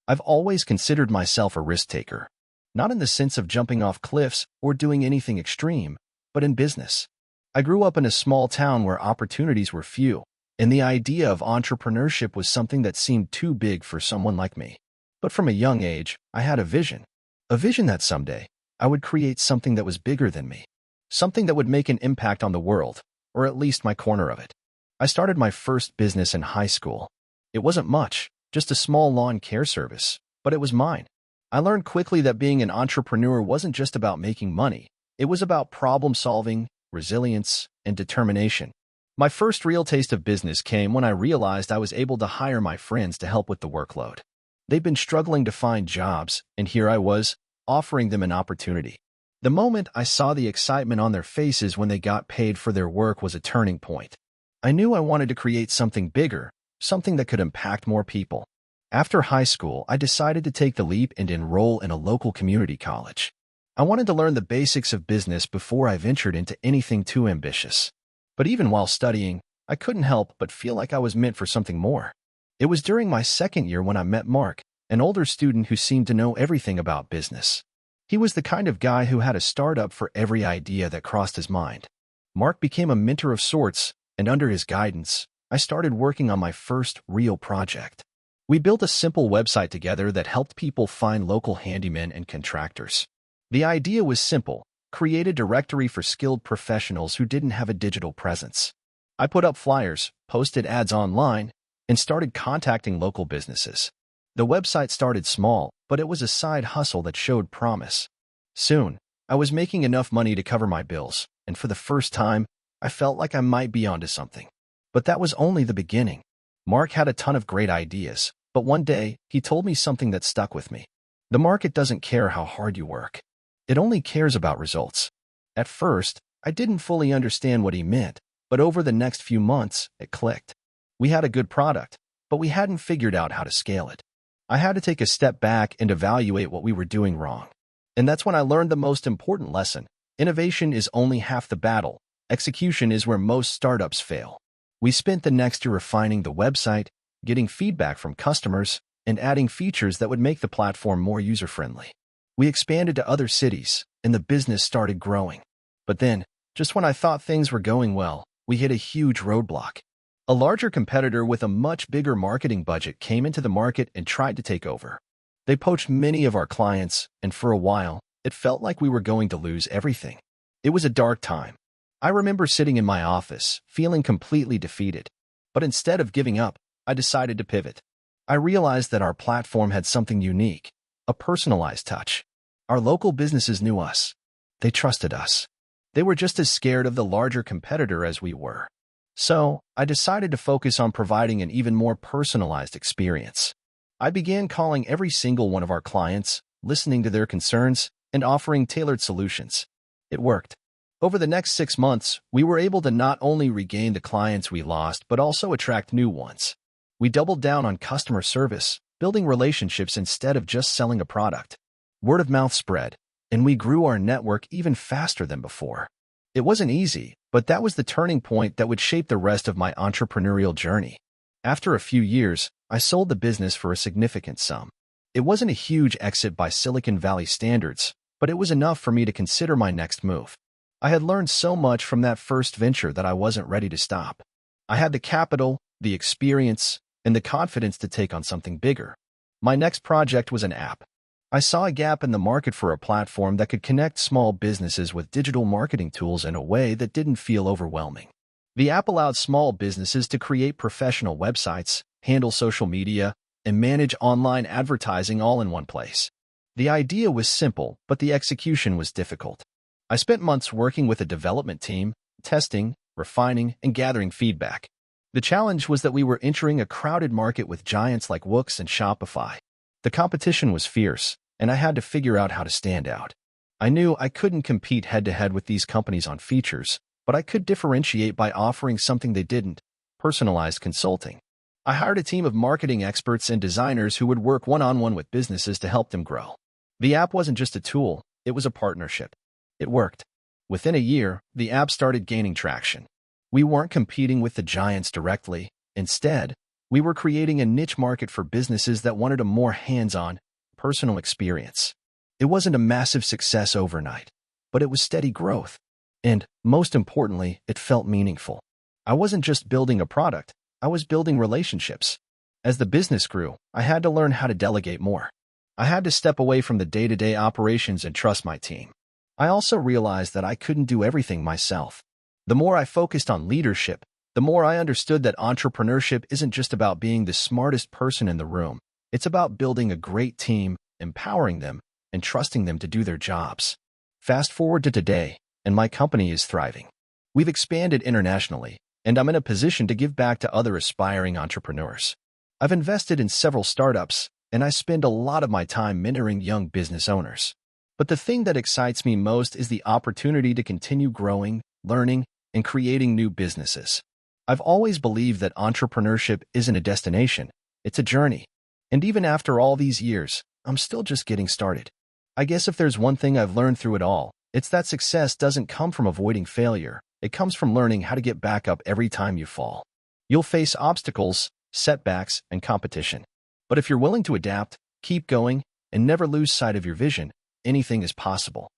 I've always considered myself a risk taker, not in the sense of jumping off cliffs or doing anything extreme, but in business. I grew up in a small town where opportunities were few, and the idea of entrepreneurship was something that seemed too big for someone like me. But from a young age, I had a vision that someday I would create something that was bigger than me, something that would make an impact on the world, or at least my corner of it. I started my first business in high school. It wasn't much, just a small lawn care service, but it was mine. I learned quickly that being an entrepreneur wasn't just about making money. It was about problem solving, resilience, and determination. My first real taste of business came when I realized I was able to hire my friends to help with the workload. They'd been struggling to find jobs, and here I was, offering them an opportunity. The moment I saw the excitement on their faces when they got paid for their work was a turning point. I knew I wanted to create something bigger, something that could impact more people. After high school, I decided to take the leap and enroll in a local community college. I wanted to learn the basics of business before I ventured into anything too ambitious. But even while studying, I couldn't help but feel like I was meant for something more. It was during my second year when I met Mark, an older student who seemed to know everything about business. He was the kind of guy who had a startup for every idea that crossed his mind. Mark became a mentor of sorts, and under his guidance, I started working on my first real project. We built a simple website together that helped people find local handymen and contractors. The idea was simple: create a directory for skilled professionals who didn't have a digital presence. I put up flyers, posted ads online, and started contacting local businesses. The website started small, but it was a side hustle that showed promise. Soon, I was making enough money to cover my bills, and for the first time, I felt like I might be onto something. But that was only the beginning. Mark had a ton of great ideas, but one day, he told me something that stuck with me. The market doesn't care how hard you work. It only cares about results. At first, I didn't fully understand what he meant, but over the next few months, it clicked. We had a good product, but we hadn't figured out how to scale it. I had to take a step back and evaluate what we were doing wrong. And that's when I learned the most important lesson. Innovation is only half the battle. Execution is where most startups fail. We spent the next year refining the website, getting feedback from customers, and adding features that would make the platform more user-friendly. We expanded to other cities, and the business started growing. But then, just when I thought things were going well, we hit a huge roadblock. A larger competitor with a much bigger marketing budget came into the market and tried to take over. They poached many of our clients, and for a while, it felt like we were going to lose everything. It was a dark time. I remember sitting in my office, feeling completely defeated. But instead of giving up, I decided to pivot. I realized that our platform had something unique, a personalized touch. Our local businesses knew us. They trusted us. They were just as scared of the larger competitor as we were. So, I decided to focus on providing an even more personalized experience. I began calling every single one of our clients, listening to their concerns, and offering tailored solutions. It worked. Over the next 6 months, we were able to not only regain the clients we lost, but also attract new ones. We doubled down on customer service, building relationships instead of just selling a product. Word of mouth spread, and we grew our network even faster than before. It wasn't easy, but that was the turning point that would shape the rest of my entrepreneurial journey. After a few years, I sold the business for a significant sum. It wasn't a huge exit by Silicon Valley standards, but it was enough for me to consider my next move. I had learned so much from that first venture that I wasn't ready to stop. I had the capital, the experience, and the confidence to take on something bigger. My next project was an app. I saw a gap in the market for a platform that could connect small businesses with digital marketing tools in a way that didn't feel overwhelming. The app allowed small businesses to create professional websites, handle social media, and manage online advertising all in one place. The idea was simple, but the execution was difficult. I spent months working with a development team, testing, refining, and gathering feedback. The challenge was that we were entering a crowded market with giants like Wix and Shopify. The competition was fierce, and I had to figure out how to stand out. I knew I couldn't compete head-to-head with these companies on features, but I could differentiate by offering something they didn't: personalized consulting. I hired a team of marketing experts and designers who would work one-on-one with businesses to help them grow. The app wasn't just a tool, it was a partnership. It worked. Within a year, the app started gaining traction. We weren't competing with the giants directly. Instead, We were creating a niche market for businesses that wanted a more hands-on, personal experience. It wasn't a massive success overnight, but it was steady growth. And, most importantly, it felt meaningful. I wasn't just building a product, I was building relationships. As the business grew, I had to learn how to delegate more. I had to step away from the day-to-day operations and trust my team. I also realized that I couldn't do everything myself. The more I focused on leadership, the more I understood that entrepreneurship isn't just about being the smartest person in the room. It's about building a great team, empowering them, and trusting them to do their jobs. Fast forward to today, and my company is thriving. We've expanded internationally, and I'm in a position to give back to other aspiring entrepreneurs. I've invested in several startups, and I spend a lot of my time mentoring young business owners. But the thing that excites me most is the opportunity to continue growing, learning, and creating new businesses. I've always believed that entrepreneurship isn't a destination, it's a journey. And even after all these years, I'm still just getting started. I guess if there's one thing I've learned through it all, it's that success doesn't come from avoiding failure. It comes from learning how to get back up every time you fall. You'll face obstacles, setbacks, and competition. But if you're willing to adapt, keep going, and never lose sight of your vision, anything is possible.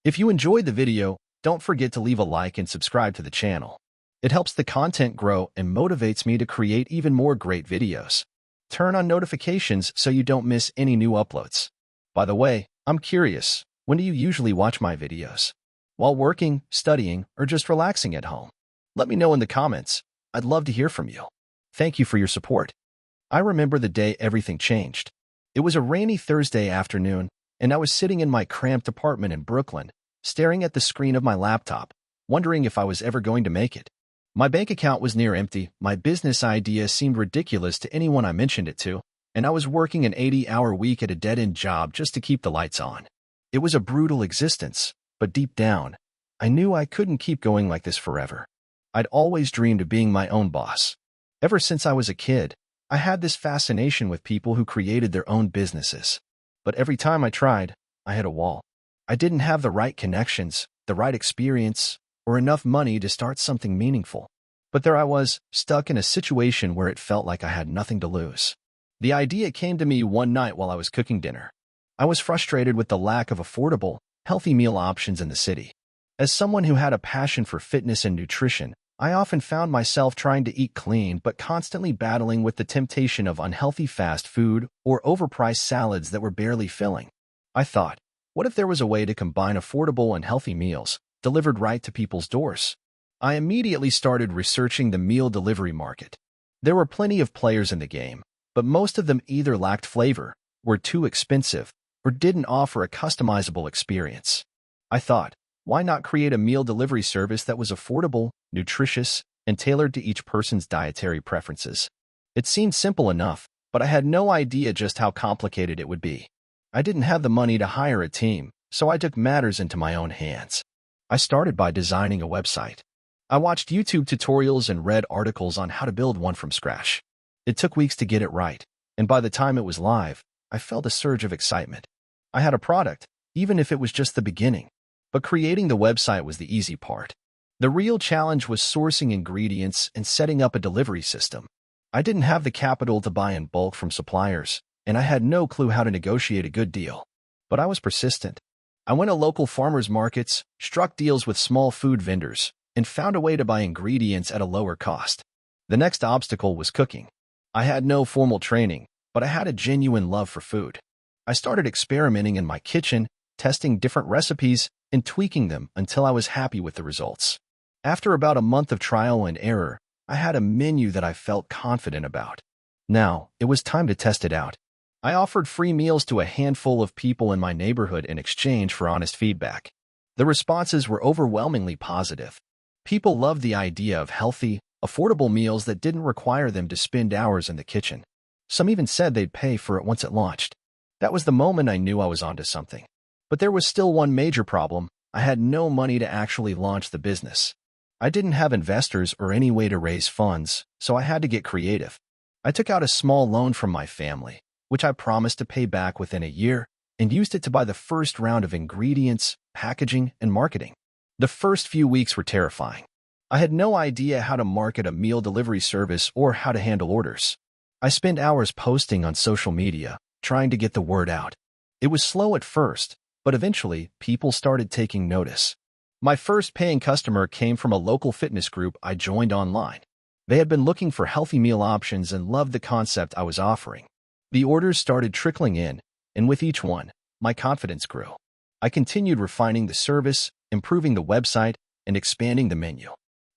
If you enjoyed the video, don't forget to leave a like and subscribe to the channel. It helps the content grow and motivates me to create even more great videos. Turn on notifications so you don't miss any new uploads. By the way, I'm curious, when do you usually watch my videos? While working, studying, or just relaxing at home? Let me know in the comments. I'd love to hear from you. Thank you for your support. I remember the day everything changed. It was a rainy Thursday afternoon, and I was sitting in my cramped apartment in Brooklyn, staring at the screen of my laptop, wondering if I was ever going to make it. My bank account was near empty, my business idea seemed ridiculous to anyone I mentioned it to, and I was working an 80-hour week at a dead-end job just to keep the lights on. It was a brutal existence, but deep down, I knew I couldn't keep going like this forever. I'd always dreamed of being my own boss. Ever since I was a kid, I had this fascination with people who created their own businesses. But every time I tried, I hit a wall. I didn't have the right connections, the right experience, or enough money to start something meaningful. But there I was, stuck in a situation where it felt like I had nothing to lose. The idea came to me one night while I was cooking dinner. I was frustrated with the lack of affordable, healthy meal options in the city. As someone who had a passion for fitness and nutrition, I often found myself trying to eat clean but constantly battling with the temptation of unhealthy fast food or overpriced salads that were barely filling. I thought, what if there was a way to combine affordable and healthy meals, delivered right to people's doors? I immediately started researching the meal delivery market. There were plenty of players in the game, but most of them either lacked flavor, were too expensive, or didn't offer a customizable experience. I thought, why not create a meal delivery service that was affordable, nutritious, and tailored to each person's dietary preferences? It seemed simple enough, but I had no idea just how complicated it would be. I didn't have the money to hire a team, so I took matters into my own hands. I started by designing a website. I watched YouTube tutorials and read articles on how to build one from scratch. It took weeks to get it right, and by the time it was live, I felt a surge of excitement. I had a product, even if it was just the beginning. But creating the website was the easy part. The real challenge was sourcing ingredients and setting up a delivery system. I didn't have the capital to buy in bulk from suppliers, and I had no clue how to negotiate a good deal. But I was persistent. I went to local farmers markets, struck deals with small food vendors, and found a way to buy ingredients at a lower cost. The next obstacle was cooking. I had no formal training, but I had a genuine love for food. I started experimenting in my kitchen, testing different recipes, and tweaking them until I was happy with the results. After about a month of trial and error, I had a menu that I felt confident about. Now, it was time to test it out. I offered free meals to a handful of people in my neighborhood in exchange for honest feedback. The responses were overwhelmingly positive. People loved the idea of healthy, affordable meals that didn't require them to spend hours in the kitchen. Some even said they'd pay for it once it launched. That was the moment I knew I was onto something. But there was still one major problem. I had no money to actually launch the business. I didn't have investors or any way to raise funds, so I had to get creative. I took out a small loan from my family, which I promised to pay back within a year, and used it to buy the first round of ingredients, packaging, and marketing. The first few weeks were terrifying. I had no idea how to market a meal delivery service or how to handle orders. I spent hours posting on social media, trying to get the word out. It was slow at first, but eventually people started taking notice. My first paying customer came from a local fitness group I joined online. They had been looking for healthy meal options and loved the concept I was offering. The orders started trickling in, and with each one, my confidence grew. I continued refining the service, improving the website, and expanding the menu.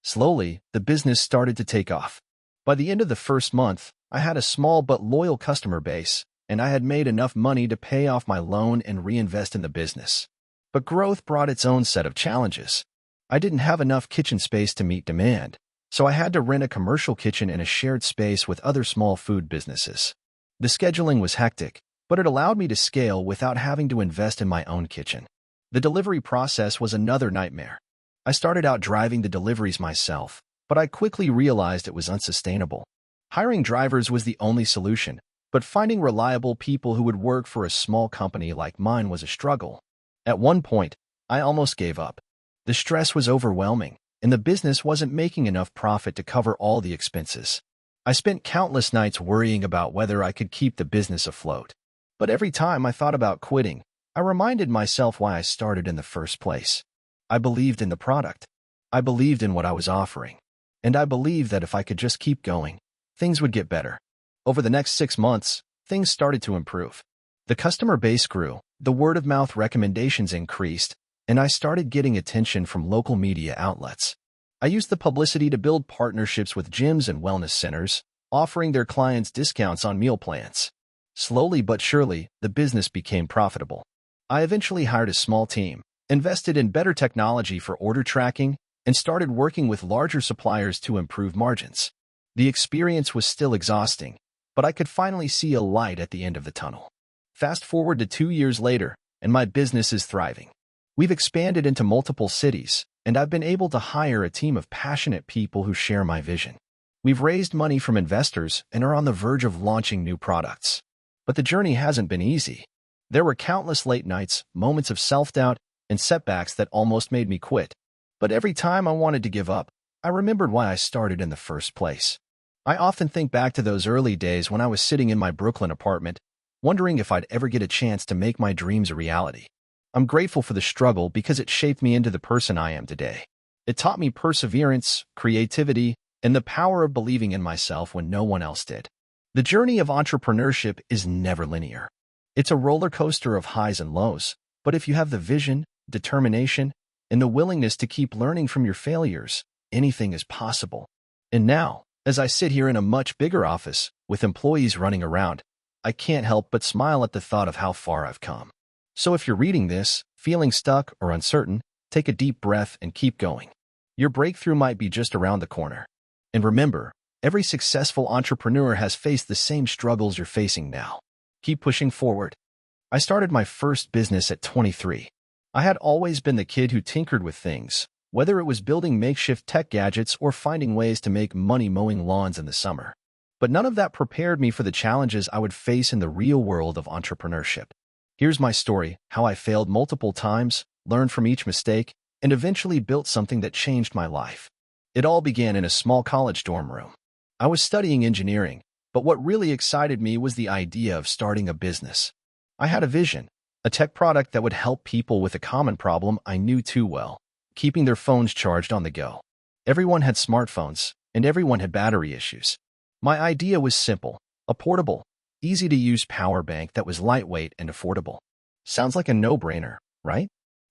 Slowly, the business started to take off. By the end of the first month, I had a small but loyal customer base, and I had made enough money to pay off my loan and reinvest in the business. But growth brought its own set of challenges. I didn't have enough kitchen space to meet demand, so I had to rent a commercial kitchen in a shared space with other small food businesses. The scheduling was hectic, but it allowed me to scale without having to invest in my own kitchen. The delivery process was another nightmare. I started out driving the deliveries myself, but I quickly realized it was unsustainable. Hiring drivers was the only solution, but finding reliable people who would work for a small company like mine was a struggle. At one point, I almost gave up. The stress was overwhelming, and the business wasn't making enough profit to cover all the expenses. I spent countless nights worrying about whether I could keep the business afloat. But every time I thought about quitting, I reminded myself why I started in the first place. I believed in the product. I believed in what I was offering. And I believed that if I could just keep going, things would get better. Over the next 6 months, things started to improve. The customer base grew, the word-of-mouth recommendations increased, and I started getting attention from local media outlets. I used the publicity to build partnerships with gyms and wellness centers, offering their clients discounts on meal plans. Slowly but surely, the business became profitable. I eventually hired a small team, invested in better technology for order tracking, and started working with larger suppliers to improve margins. The experience was still exhausting, but I could finally see a light at the end of the tunnel. Fast forward to 2 years later, and my business is thriving. We've expanded into multiple cities, and I've been able to hire a team of passionate people who share my vision. We've raised money from investors and are on the verge of launching new products. But the journey hasn't been easy. There were countless late nights, moments of self-doubt, and setbacks that almost made me quit. But every time I wanted to give up, I remembered why I started in the first place. I often think back to those early days when I was sitting in my Brooklyn apartment, wondering if I'd ever get a chance to make my dreams a reality. I'm grateful for the struggle because it shaped me into the person I am today. It taught me perseverance, creativity, and the power of believing in myself when no one else did. The journey of entrepreneurship is never linear. It's a roller coaster of highs and lows, but if you have the vision, determination, and the willingness to keep learning from your failures, anything is possible. And now, as I sit here in a much bigger office, with employees running around, I can't help but smile at the thought of how far I've come. So if you're reading this, feeling stuck or uncertain, take a deep breath and keep going. Your breakthrough might be just around the corner. And remember, every successful entrepreneur has faced the same struggles you're facing now. Keep pushing forward. I started my first business at 23. I had always been the kid who tinkered with things, whether it was building makeshift tech gadgets or finding ways to make money mowing lawns in the summer. But none of that prepared me for the challenges I would face in the real world of entrepreneurship. Here's my story, how I failed multiple times, learned from each mistake, and eventually built something that changed my life. It all began in a small college dorm room. I was studying engineering, but what really excited me was the idea of starting a business. I had a vision, a tech product that would help people with a common problem I knew too well, keeping their phones charged on the go. Everyone had smartphones, and everyone had battery issues. My idea was simple, a portable, easy-to-use power bank that was lightweight and affordable. Sounds like a no-brainer, right?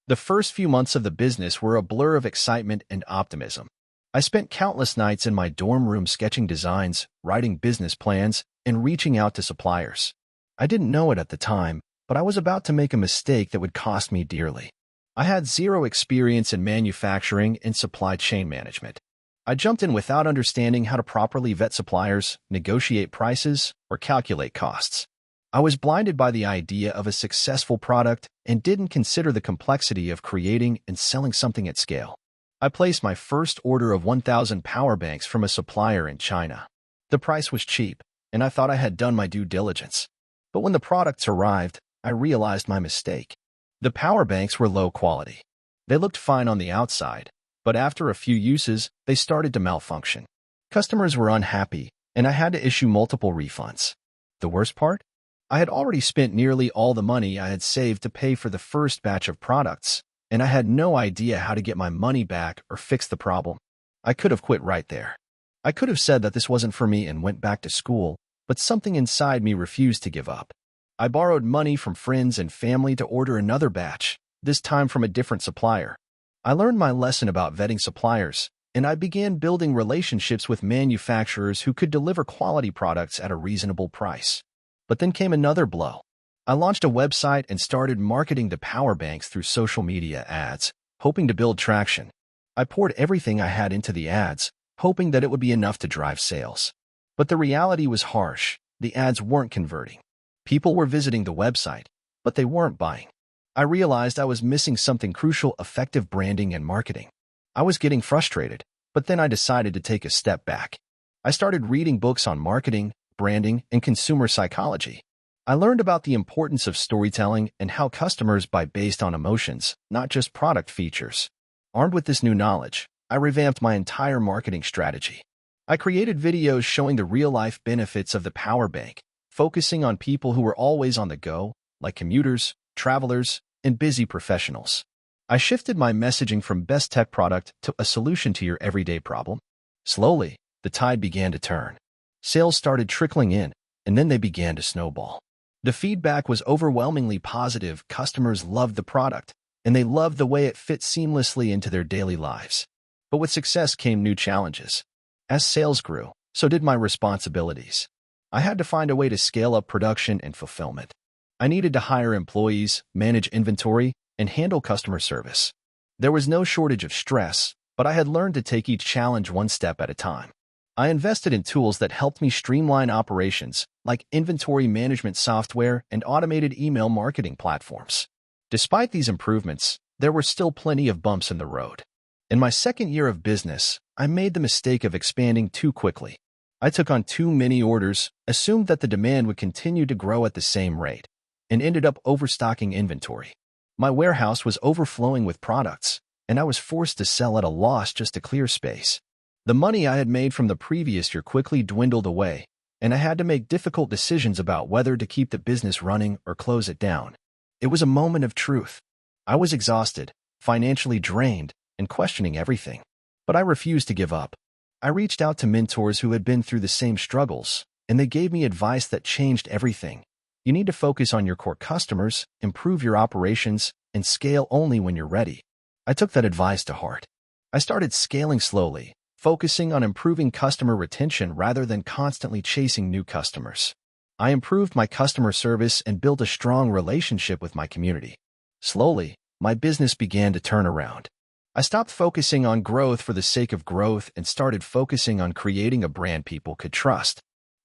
The first few months of the business were a blur of excitement and optimism. I spent countless nights in my dorm room sketching designs, writing business plans, and reaching out to suppliers. I didn't know it at the time, but I was about to make a mistake that would cost me dearly. I had zero experience in manufacturing and supply chain management. I jumped in without understanding how to properly vet suppliers, negotiate prices, or calculate costs. I was blinded by the idea of a successful product and didn't consider the complexity of creating and selling something at scale. I placed my first order of 1,000 power banks from a supplier in China. The price was cheap, and I thought I had done my due diligence. But when the products arrived, I realized my mistake. The power banks were low quality. They looked fine on the outside, but after a few uses, they started to malfunction. Customers were unhappy, and I had to issue multiple refunds. The worst part? I had already spent nearly all the money I had saved to pay for the first batch of products, and I had no idea how to get my money back or fix the problem. I could have quit right there. I could have said that this wasn't for me and went back to school, but something inside me refused to give up. I borrowed money from friends and family to order another batch, this time from a different supplier. I learned my lesson about vetting suppliers, and I began building relationships with manufacturers who could deliver quality products at a reasonable price. But then came another blow. I launched a website and started marketing the power banks through social media ads, hoping to build traction. I poured everything I had into the ads, hoping that it would be enough to drive sales. But the reality was harsh. The ads weren't converting. People were visiting the website, but they weren't buying. I realized I was missing something crucial: effective branding and marketing. I was getting frustrated, but then I decided to take a step back. I started reading books on marketing, branding, and consumer psychology. I learned about the importance of storytelling and how customers buy based on emotions, not just product features. Armed with this new knowledge, I revamped my entire marketing strategy. I created videos showing the real-life benefits of the power bank, focusing on people who were always on the go, like commuters, travelers, and busy professionals. I shifted my messaging from best tech product to a solution to your everyday problem. Slowly, the tide began to turn. Sales started trickling in, and then they began to snowball. The feedback was overwhelmingly positive. Customers loved the product, and they loved the way it fit seamlessly into their daily lives. But with success came new challenges. As sales grew, so did my responsibilities. I had to find a way to scale up production and fulfillment. I needed to hire employees, manage inventory, and handle customer service. There was no shortage of stress, but I had learned to take each challenge one step at a time. I invested in tools that helped me streamline operations, like inventory management software and automated email marketing platforms. Despite these improvements, there were still plenty of bumps in the road. In my second year of business, I made the mistake of expanding too quickly. I took on too many orders, assumed that the demand would continue to grow at the same rate, and ended up overstocking inventory. My warehouse was overflowing with products, and I was forced to sell at a loss just to clear space. The money I had made from the previous year quickly dwindled away, and I had to make difficult decisions about whether to keep the business running or close it down. It was a moment of truth. I was exhausted, financially drained, and questioning everything. But I refused to give up. I reached out to mentors who had been through the same struggles, and they gave me advice that changed everything. You need to focus on your core customers, improve your operations, and scale only when you're ready. I took that advice to heart. I started scaling slowly, focusing on improving customer retention rather than constantly chasing new customers. I improved my customer service and built a strong relationship with my community. Slowly, my business began to turn around. I stopped focusing on growth for the sake of growth and started focusing on creating a brand people could trust.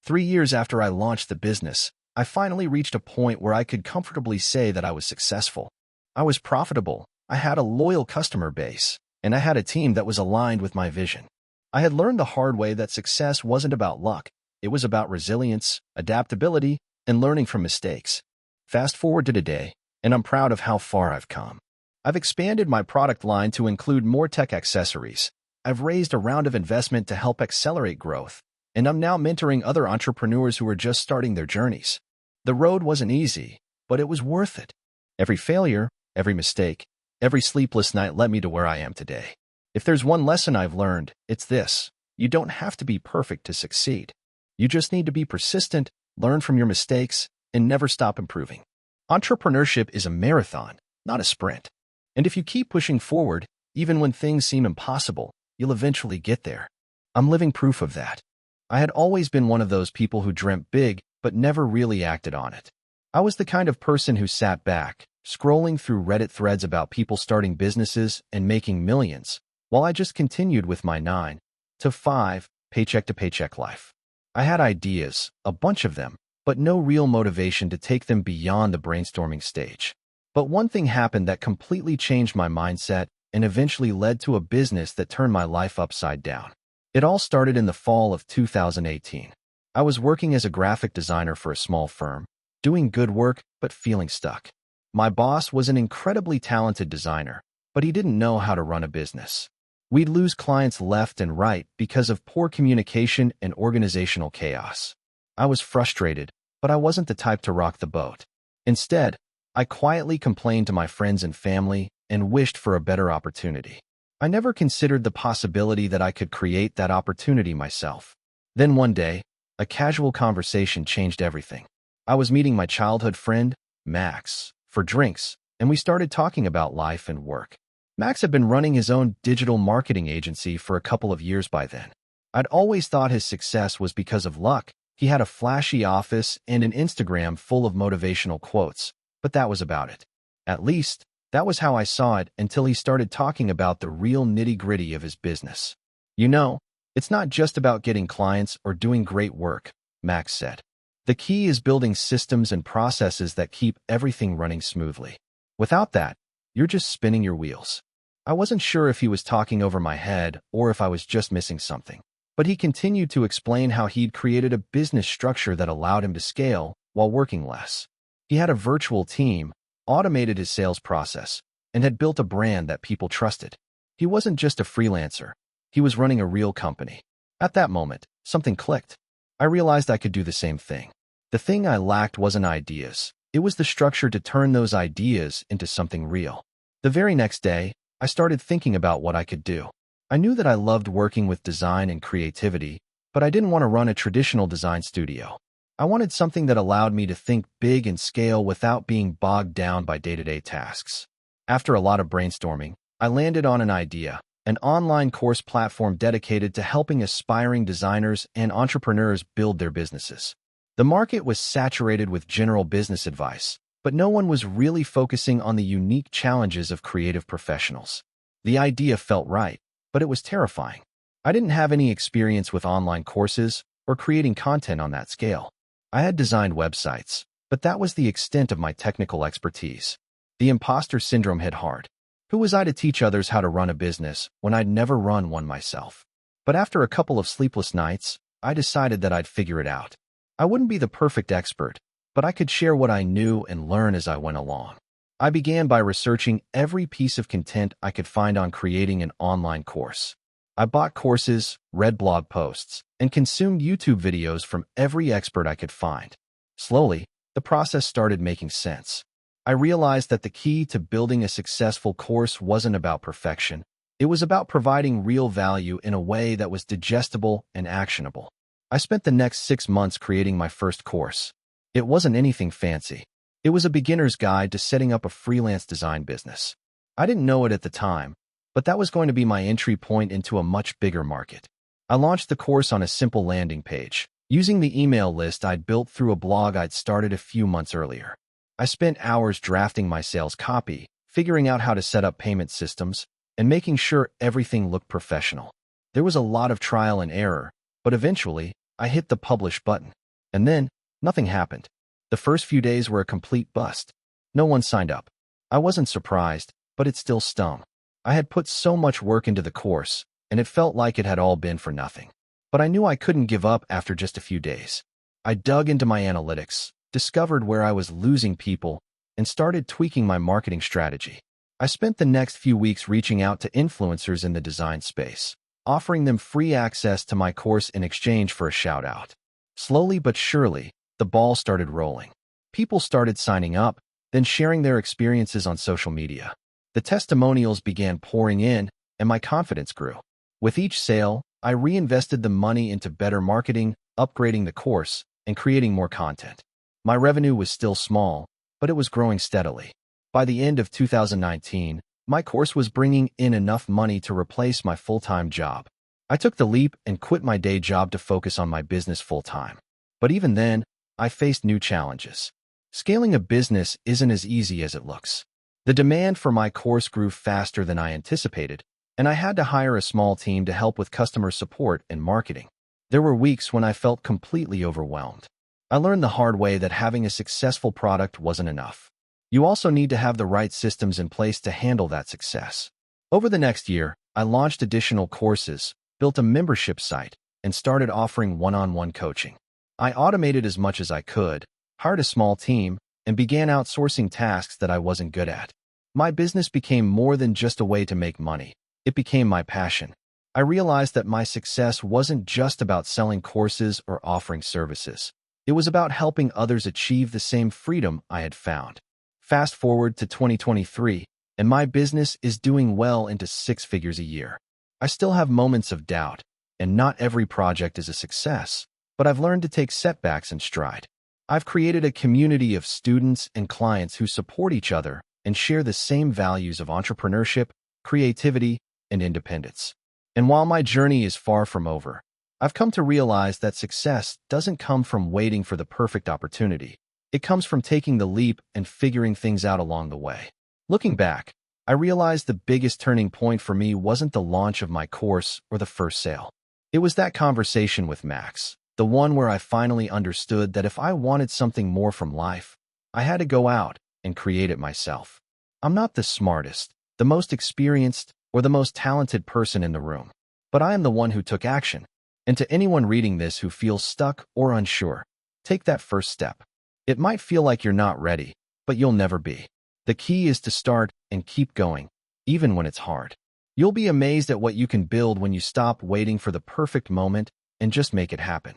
3 years after I launched the business, I finally reached a point where I could comfortably say that I was successful. I was profitable, I had a loyal customer base, and I had a team that was aligned with my vision. I had learned the hard way that success wasn't about luck. It was about resilience, adaptability, and learning from mistakes. Fast forward to today, and I'm proud of how far I've come. I've expanded my product line to include more tech accessories. I've raised a round of investment to help accelerate growth, and I'm now mentoring other entrepreneurs who are just starting their journeys. The road wasn't easy, but it was worth it. Every failure, every mistake, every sleepless night led me to where I am today. If there's one lesson I've learned, it's this: you don't have to be perfect to succeed. You just need to be persistent, learn from your mistakes, and never stop improving. Entrepreneurship is a marathon, not a sprint. And if you keep pushing forward, even when things seem impossible, you'll eventually get there. I'm living proof of that. I had always been one of those people who dreamt big, but never really acted on it. I was the kind of person who sat back, scrolling through Reddit threads about people starting businesses and making millions, while I just continued with my 9 to 5, paycheck-to-paycheck life. I had ideas, a bunch of them, but no real motivation to take them beyond the brainstorming stage. But one thing happened that completely changed my mindset and eventually led to a business that turned my life upside down. It all started in the fall of 2018. I was working as a graphic designer for a small firm, doing good work but feeling stuck. My boss was an incredibly talented designer, but he didn't know how to run a business. We'd lose clients left and right because of poor communication and organizational chaos. I was frustrated, but I wasn't the type to rock the boat. Instead, I quietly complained to my friends and family and wished for a better opportunity. I never considered the possibility that I could create that opportunity myself. Then one day, a casual conversation changed everything. I was meeting my childhood friend, Max, for drinks, and we started talking about life and work. Max had been running his own digital marketing agency for a couple of years by then. I'd always thought his success was because of luck. He had a flashy office and an Instagram full of motivational quotes, but that was about it. At least, that was how I saw it until he started talking about the real nitty-gritty of his business. You know, it's not just about getting clients or doing great work, Max said. The key is building systems and processes that keep everything running smoothly. Without that, you're just spinning your wheels. I wasn't sure if he was talking over my head or if I was just missing something, but he continued to explain how he'd created a business structure that allowed him to scale while working less. He had a virtual team, automated his sales process, and had built a brand that people trusted. He wasn't just a freelancer. He was running a real company. At that moment, something clicked. I realized I could do the same thing. The thing I lacked wasn't ideas. It was the structure to turn those ideas into something real. The very next day, I started thinking about what I could do. I knew that I loved working with design and creativity, but I didn't want to run a traditional design studio. I wanted something that allowed me to think big and scale without being bogged down by day-to-day tasks. After a lot of brainstorming, I landed on an idea, an online course platform dedicated to helping aspiring designers and entrepreneurs build their businesses. The market was saturated with general business advice, but no one was really focusing on the unique challenges of creative professionals. The idea felt right, but it was terrifying. I didn't have any experience with online courses or creating content on that scale. I had designed websites, but that was the extent of my technical expertise. The imposter syndrome hit hard. Who was I to teach others how to run a business when I'd never run one myself? But after a couple of sleepless nights, I decided that I'd figure it out. I wouldn't be the perfect expert, but I could share what I knew and learn as I went along. I began by researching every piece of content I could find on creating an online course. I bought courses, read blog posts, and consumed YouTube videos from every expert I could find. Slowly, the process started making sense. I realized that the key to building a successful course wasn't about perfection. It was about providing real value in a way that was digestible and actionable. I spent the next 6 months creating my first course. It wasn't anything fancy. It was a beginner's guide to setting up a freelance design business. I didn't know it at the time, but that was going to be my entry point into a much bigger market. I launched the course on a simple landing page, using the email list I'd built through a blog I'd started a few months earlier. I spent hours drafting my sales copy, figuring out how to set up payment systems, and making sure everything looked professional. There was a lot of trial and error, but eventually, I hit the publish button. And then, nothing happened. The first few days were a complete bust. No one signed up. I wasn't surprised, but it still stung. I had put so much work into the course, and it felt like it had all been for nothing. But I knew I couldn't give up after just a few days. I dug into my analytics, discovered where I was losing people, and started tweaking my marketing strategy. I spent the next few weeks reaching out to influencers in the design space, offering them free access to my course in exchange for a shout-out. Slowly but surely, the ball started rolling. People started signing up, then sharing their experiences on social media. The testimonials began pouring in, and my confidence grew. With each sale, I reinvested the money into better marketing, upgrading the course, and creating more content. My revenue was still small, but it was growing steadily. By the end of 2019, my course was bringing in enough money to replace my full-time job. I took the leap and quit my day job to focus on my business full-time. But even then, I faced new challenges. Scaling a business isn't as easy as it looks. The demand for my course grew faster than I anticipated, and I had to hire a small team to help with customer support and marketing. There were weeks when I felt completely overwhelmed. I learned the hard way that having a successful product wasn't enough. You also need to have the right systems in place to handle that success. Over the next year, I launched additional courses, built a membership site, and started offering one-on-one coaching. I automated as much as I could, hired a small team, and began outsourcing tasks that I wasn't good at. My business became more than just a way to make money. It became my passion. I realized that my success wasn't just about selling courses or offering services. It was about helping others achieve the same freedom I had found. Fast forward to 2023, and my business is doing well into six figures a year. I still have moments of doubt, and not every project is a success, but I've learned to take setbacks in stride. I've created a community of students and clients who support each other and share the same values of entrepreneurship, creativity, and independence. And while my journey is far from over, I've come to realize that success doesn't come from waiting for the perfect opportunity. It comes from taking the leap and figuring things out along the way. Looking back, I realized the biggest turning point for me wasn't the launch of my course or the first sale. It was that conversation with Max, the one where I finally understood that if I wanted something more from life, I had to go out and create it myself. I'm not the smartest, the most experienced, or the most talented person in the room, but I am the one who took action. And to anyone reading this who feels stuck or unsure, take that first step. It might feel like you're not ready, but you'll never be. The key is to start and keep going, even when it's hard. You'll be amazed at what you can build when you stop waiting for the perfect moment and just make it happen.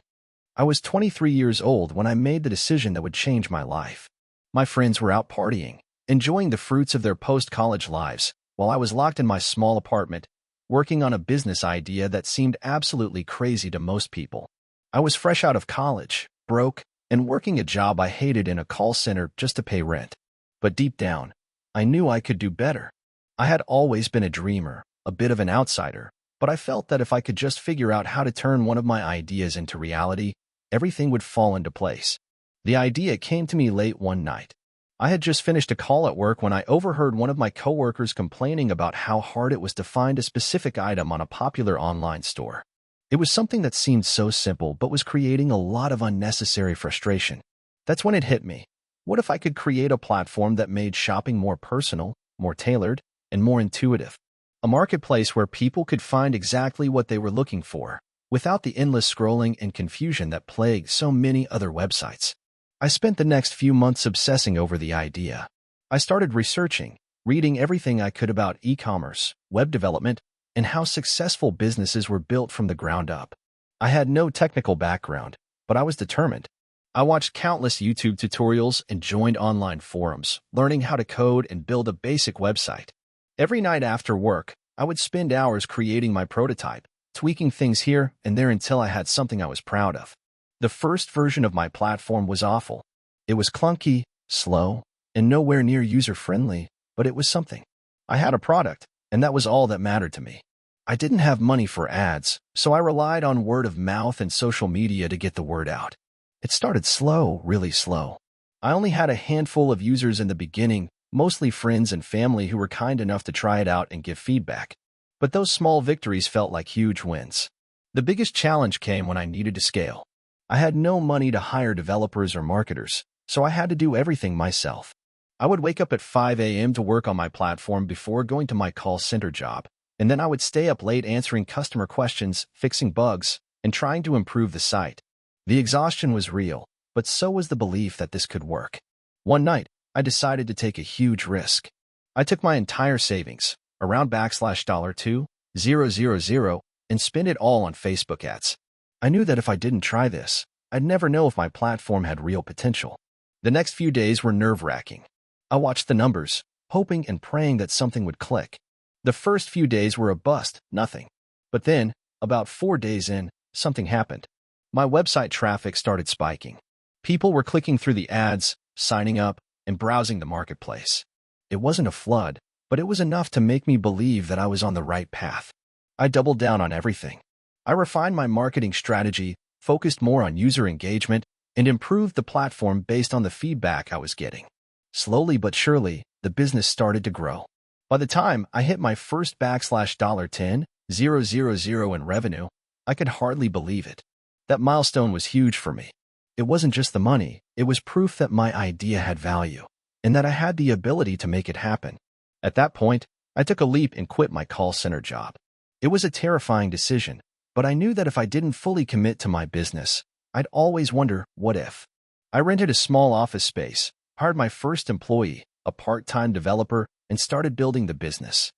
I was 23 years old when I made the decision that would change my life. My friends were out partying, enjoying the fruits of their post-college lives, while I was locked in my small apartment, working on a business idea that seemed absolutely crazy to most people. I was fresh out of college, broke, and working a job I hated in a call center just to pay rent. But deep down, I knew I could do better. I had always been a dreamer, a bit of an outsider, but I felt that if I could just figure out how to turn one of my ideas into reality, everything would fall into place. The idea came to me late one night. I had just finished a call at work when I overheard one of my coworkers complaining about how hard it was to find a specific item on a popular online store. It was something that seemed so simple but was creating a lot of unnecessary frustration. That's when it hit me. What if I could create a platform that made shopping more personal, more tailored, and more intuitive? A marketplace where people could find exactly what they were looking for, without the endless scrolling and confusion that plagued so many other websites. I spent the next few months obsessing over the idea. I started researching, reading everything I could about e-commerce, web development, and how successful businesses were built from the ground up. I had no technical background, but I was determined. I watched countless YouTube tutorials and joined online forums, learning how to code and build a basic website. Every night after work, I would spend hours creating my prototype, tweaking things here and there until I had something I was proud of. The first version of my platform was awful. It was clunky, slow, and nowhere near user-friendly, but it was something. I had a product, and that was all that mattered to me. I didn't have money for ads, so I relied on word of mouth and social media to get the word out. It started slow, really slow. I only had a handful of users in the beginning, mostly friends and family who were kind enough to try it out and give feedback. But those small victories felt like huge wins. The biggest challenge came when I needed to scale. I had no money to hire developers or marketers, so I had to do everything myself. I would wake up at 5 a.m. to work on my platform before going to my call center job, and then I would stay up late answering customer questions, fixing bugs, and trying to improve the site. The exhaustion was real, but so was the belief that this could work. One night, I decided to take a huge risk. I took my entire savings, around $2,000, and spent it all on Facebook ads. I knew that if I didn't try this, I'd never know if my platform had real potential. The next few days were nerve-wracking. I watched the numbers, hoping and praying that something would click. The first few days were a bust, nothing. But then, about 4 days in, something happened. My website traffic started spiking. People were clicking through the ads, signing up, and browsing the marketplace. It wasn't a flood, but it was enough to make me believe that I was on the right path. I doubled down on everything. I refined my marketing strategy, focused more on user engagement, and improved the platform based on the feedback I was getting. Slowly but surely, the business started to grow. By the time I hit my first $10,000 in revenue, I could hardly believe it. That milestone was huge for me. It wasn't just the money, it was proof that my idea had value, and that I had the ability to make it happen. At that point, I took a leap and quit my call center job. It was a terrifying decision, but I knew that if I didn't fully commit to my business, I'd always wonder, what if? I rented a small office space, hired my first employee, a part-time developer, and started building the business.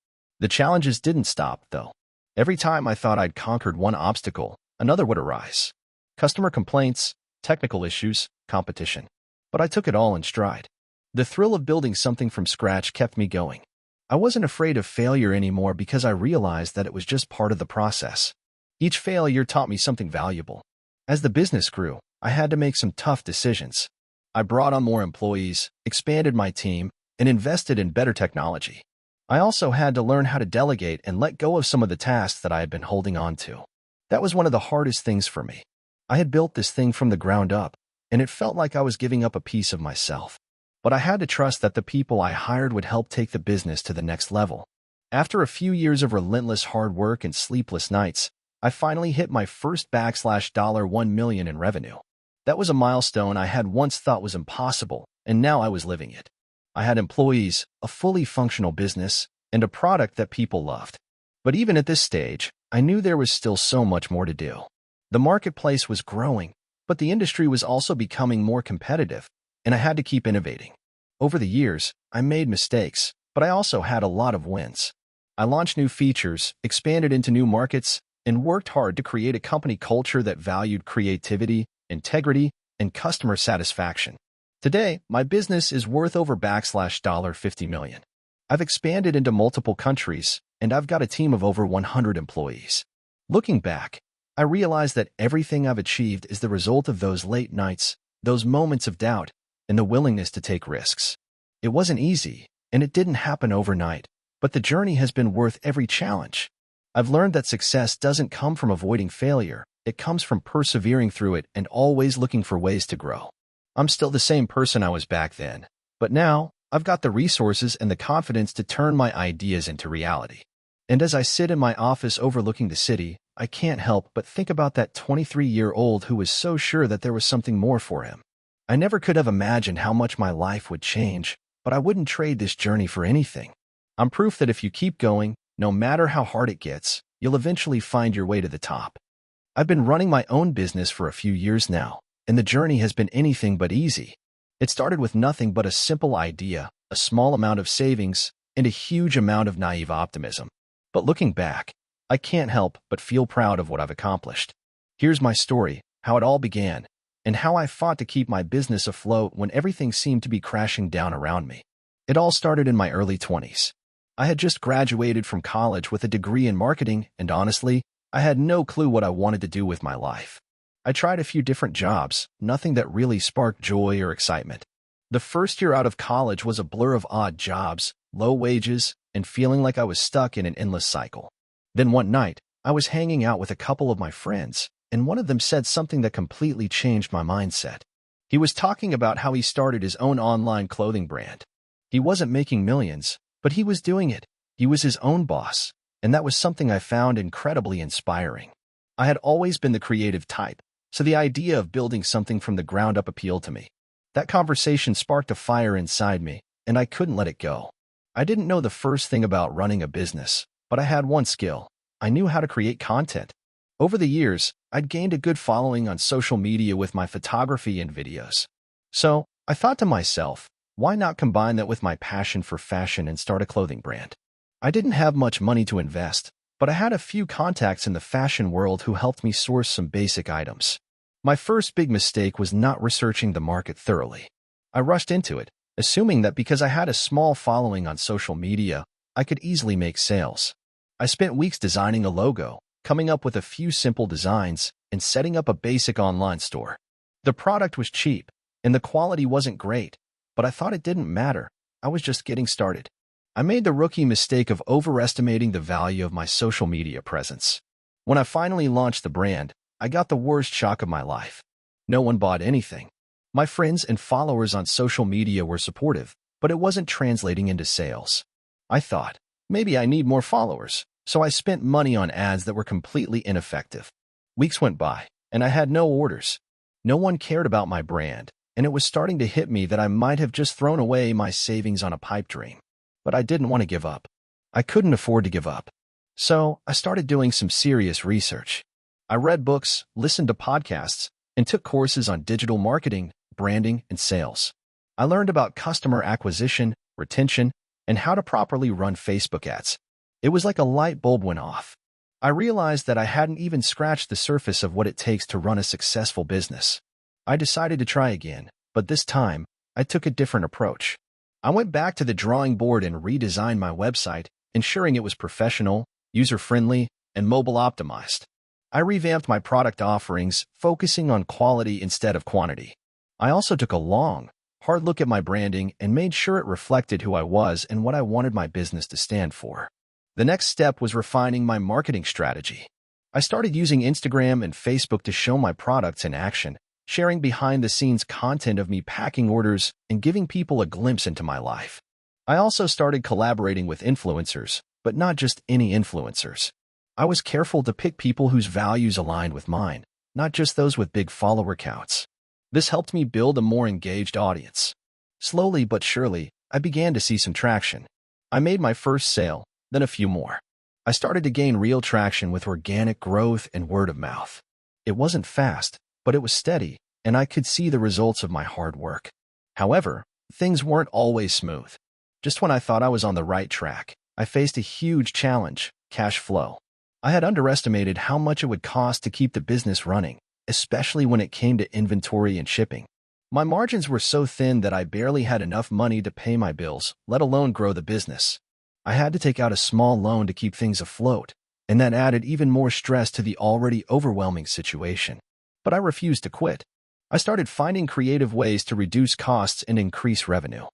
The challenges didn't stop, though. Every time I thought I'd conquered one obstacle, another would arise. Customer complaints, technical issues, competition. But I took it all in stride. The thrill of building something from scratch kept me going. I wasn't afraid of failure anymore because I realized that it was just part of the process. Each failure taught me something valuable. As the business grew, I had to make some tough decisions. I brought on more employees, expanded my team, and invested in better technology. I also had to learn how to delegate and let go of some of the tasks that I had been holding on to. That was one of the hardest things for me. I had built this thing from the ground up, and it felt like I was giving up a piece of myself. But I had to trust that the people I hired would help take the business to the next level. After a few years of relentless hard work and sleepless nights, I finally hit my first $1 million in revenue. That was a milestone I had once thought was impossible, and now I was living it. I had employees, a fully functional business, and a product that people loved. But even at this stage, I knew there was still so much more to do. The marketplace was growing, but the industry was also becoming more competitive, and I had to keep innovating. Over the years, I made mistakes, but I also had a lot of wins. I launched new features, expanded into new markets, and worked hard to create a company culture that valued creativity, integrity, and customer satisfaction. Today, my business is worth over $50 million. I've expanded into multiple countries, and I've got a team of over 100 employees. Looking back, I realize that everything I've achieved is the result of those late nights, those moments of doubt, and the willingness to take risks. It wasn't easy, and it didn't happen overnight, but the journey has been worth every challenge. I've learned that success doesn't come from avoiding failure, it comes from persevering through it and always looking for ways to grow. I'm still the same person I was back then, but now I've got the resources and the confidence to turn my ideas into reality. And as I sit in my office overlooking the city, I can't help but think about that 23-year-old who was so sure that there was something more for him. I never could have imagined how much my life would change, but I wouldn't trade this journey for anything. I'm proof that if you keep going, no matter how hard it gets, you'll eventually find your way to the top. I've been running my own business for a few years now, and the journey has been anything but easy. It started with nothing but a simple idea, a small amount of savings, and a huge amount of naive optimism. But looking back, I can't help but feel proud of what I've accomplished. Here's my story, how it all began, and how I fought to keep my business afloat when everything seemed to be crashing down around me. It all started in my early 20s. I had just graduated from college with a degree in marketing, and honestly, I had no clue what I wanted to do with my life. I tried a few different jobs, nothing that really sparked joy or excitement. The first year out of college was a blur of odd jobs, low wages, and feeling like I was stuck in an endless cycle. Then one night, I was hanging out with a couple of my friends, and one of them said something that completely changed my mindset. He was talking about how he started his own online clothing brand. He wasn't making millions, but he was doing it. He was his own boss, and that was something I found incredibly inspiring. I had always been the creative type, so the idea of building something from the ground up appealed to me. That conversation sparked a fire inside me, and I couldn't let it go. I didn't know the first thing about running a business, but I had one skill. I knew how to create content. Over the years, I'd gained a good following on social media with my photography and videos. So, I thought to myself, why not combine that with my passion for fashion and start a clothing brand? I didn't have much money to invest, but I had a few contacts in the fashion world who helped me source some basic items. My first big mistake was not researching the market thoroughly. I rushed into it, assuming that because I had a small following on social media, I could easily make sales. I spent weeks designing a logo, coming up with a few simple designs, and setting up a basic online store. The product was cheap, and the quality wasn't great, but I thought it didn't matter. I was just getting started. I made the rookie mistake of overestimating the value of my social media presence. When I finally launched the brand, I got the worst shock of my life. No one bought anything. My friends and followers on social media were supportive, but it wasn't translating into sales. I thought, maybe I need more followers, so I spent money on ads that were completely ineffective. Weeks went by, and I had no orders. No one cared about my brand, and it was starting to hit me that I might have just thrown away my savings on a pipe dream. But I didn't want to give up. I couldn't afford to give up. So I started doing some serious research. I read books, listened to podcasts, and took courses on digital marketing, branding, and sales. I learned about customer acquisition, retention, and how to properly run Facebook ads. It was like a light bulb went off. I realized that I hadn't even scratched the surface of what it takes to run a successful business. I decided to try again, but this time, I took a different approach. I went back to the drawing board and redesigned my website, ensuring it was professional, user-friendly, and mobile-optimized. I revamped my product offerings, focusing on quality instead of quantity. I also took a long, hard look at my branding and made sure it reflected who I was and what I wanted my business to stand for. The next step was refining my marketing strategy. I started using Instagram and Facebook to show my products in action, sharing behind-the-scenes content of me packing orders and giving people a glimpse into my life. I also started collaborating with influencers, but not just any influencers. I was careful to pick people whose values aligned with mine, not just those with big follower counts. This helped me build a more engaged audience. Slowly but surely, I began to see some traction. I made my first sale, then a few more. I started to gain real traction with organic growth and word of mouth. It wasn't fast, but it was steady, and I could see the results of my hard work. However, things weren't always smooth. Just when I thought I was on the right track, I faced a huge challenge: cash flow. I had underestimated how much it would cost to keep the business running, especially when it came to inventory and shipping. My margins were so thin that I barely had enough money to pay my bills, let alone grow the business. I had to take out a small loan to keep things afloat, and that added even more stress to the already overwhelming situation. But I refused to quit. I started finding creative ways to reduce costs and increase revenue.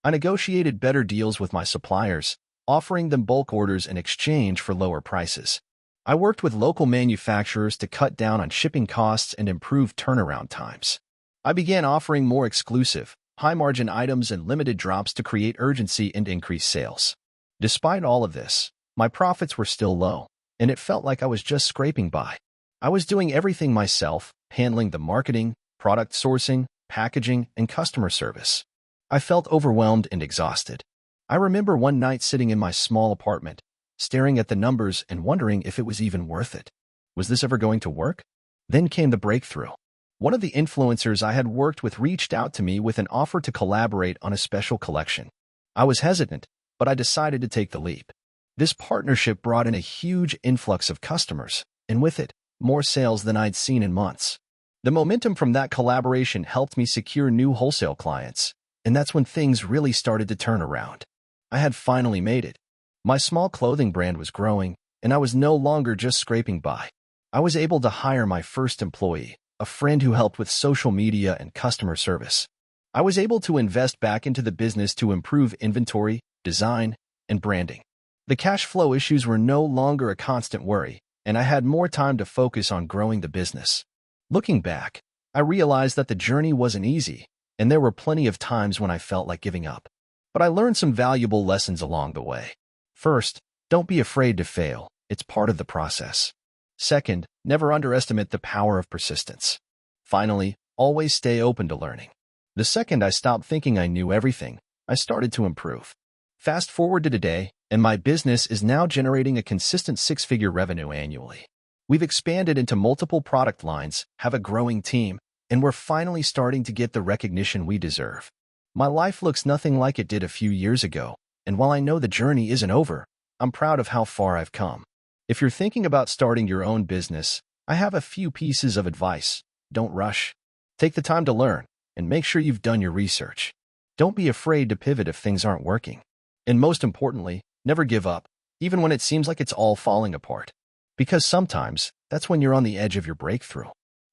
I negotiated better deals with my suppliers, offering them bulk orders in exchange for lower prices. I worked with local manufacturers to cut down on shipping costs and improve turnaround times. I began offering more exclusive, high-margin items and limited drops to create urgency and increase sales. Despite all of this, my profits were still low, and it felt like I was just scraping by. I was doing everything myself, handling the marketing, product sourcing, packaging, and customer service. I felt overwhelmed and exhausted. I remember one night sitting in my small apartment, staring at the numbers and wondering if it was even worth it. Was this ever going to work? Then came the breakthrough. One of the influencers I had worked with reached out to me with an offer to collaborate on a special collection. I was hesitant, but I decided to take the leap. This partnership brought in a huge influx of customers, and with it, more sales than I'd seen in months. The momentum from that collaboration helped me secure new wholesale clients, and that's when things really started to turn around. I had finally made it. My small clothing brand was growing, and I was no longer just scraping by. I was able to hire my first employee, a friend who helped with social media and customer service. I was able to invest back into the business to improve inventory, design, and branding. The cash flow issues were no longer a constant worry, and I had more time to focus on growing the business. Looking back, I realized that the journey wasn't easy, and there were plenty of times when I felt like giving up. But I learned some valuable lessons along the way. First, don't be afraid to fail. It's part of the process. Second, never underestimate the power of persistence. Finally, always stay open to learning. The second I stopped thinking I knew everything, I started to improve. Fast forward to today, and my business is now generating a consistent six-figure revenue annually. We've expanded into multiple product lines, have a growing team, and we're finally starting to get the recognition we deserve. My life looks nothing like it did a few years ago, and while I know the journey isn't over, I'm proud of how far I've come. If you're thinking about starting your own business, I have a few pieces of advice. Don't rush. Take the time to learn, and make sure you've done your research. Don't be afraid to pivot if things aren't working. And most importantly, never give up, even when it seems like it's all falling apart. Because sometimes, that's when you're on the edge of your breakthrough.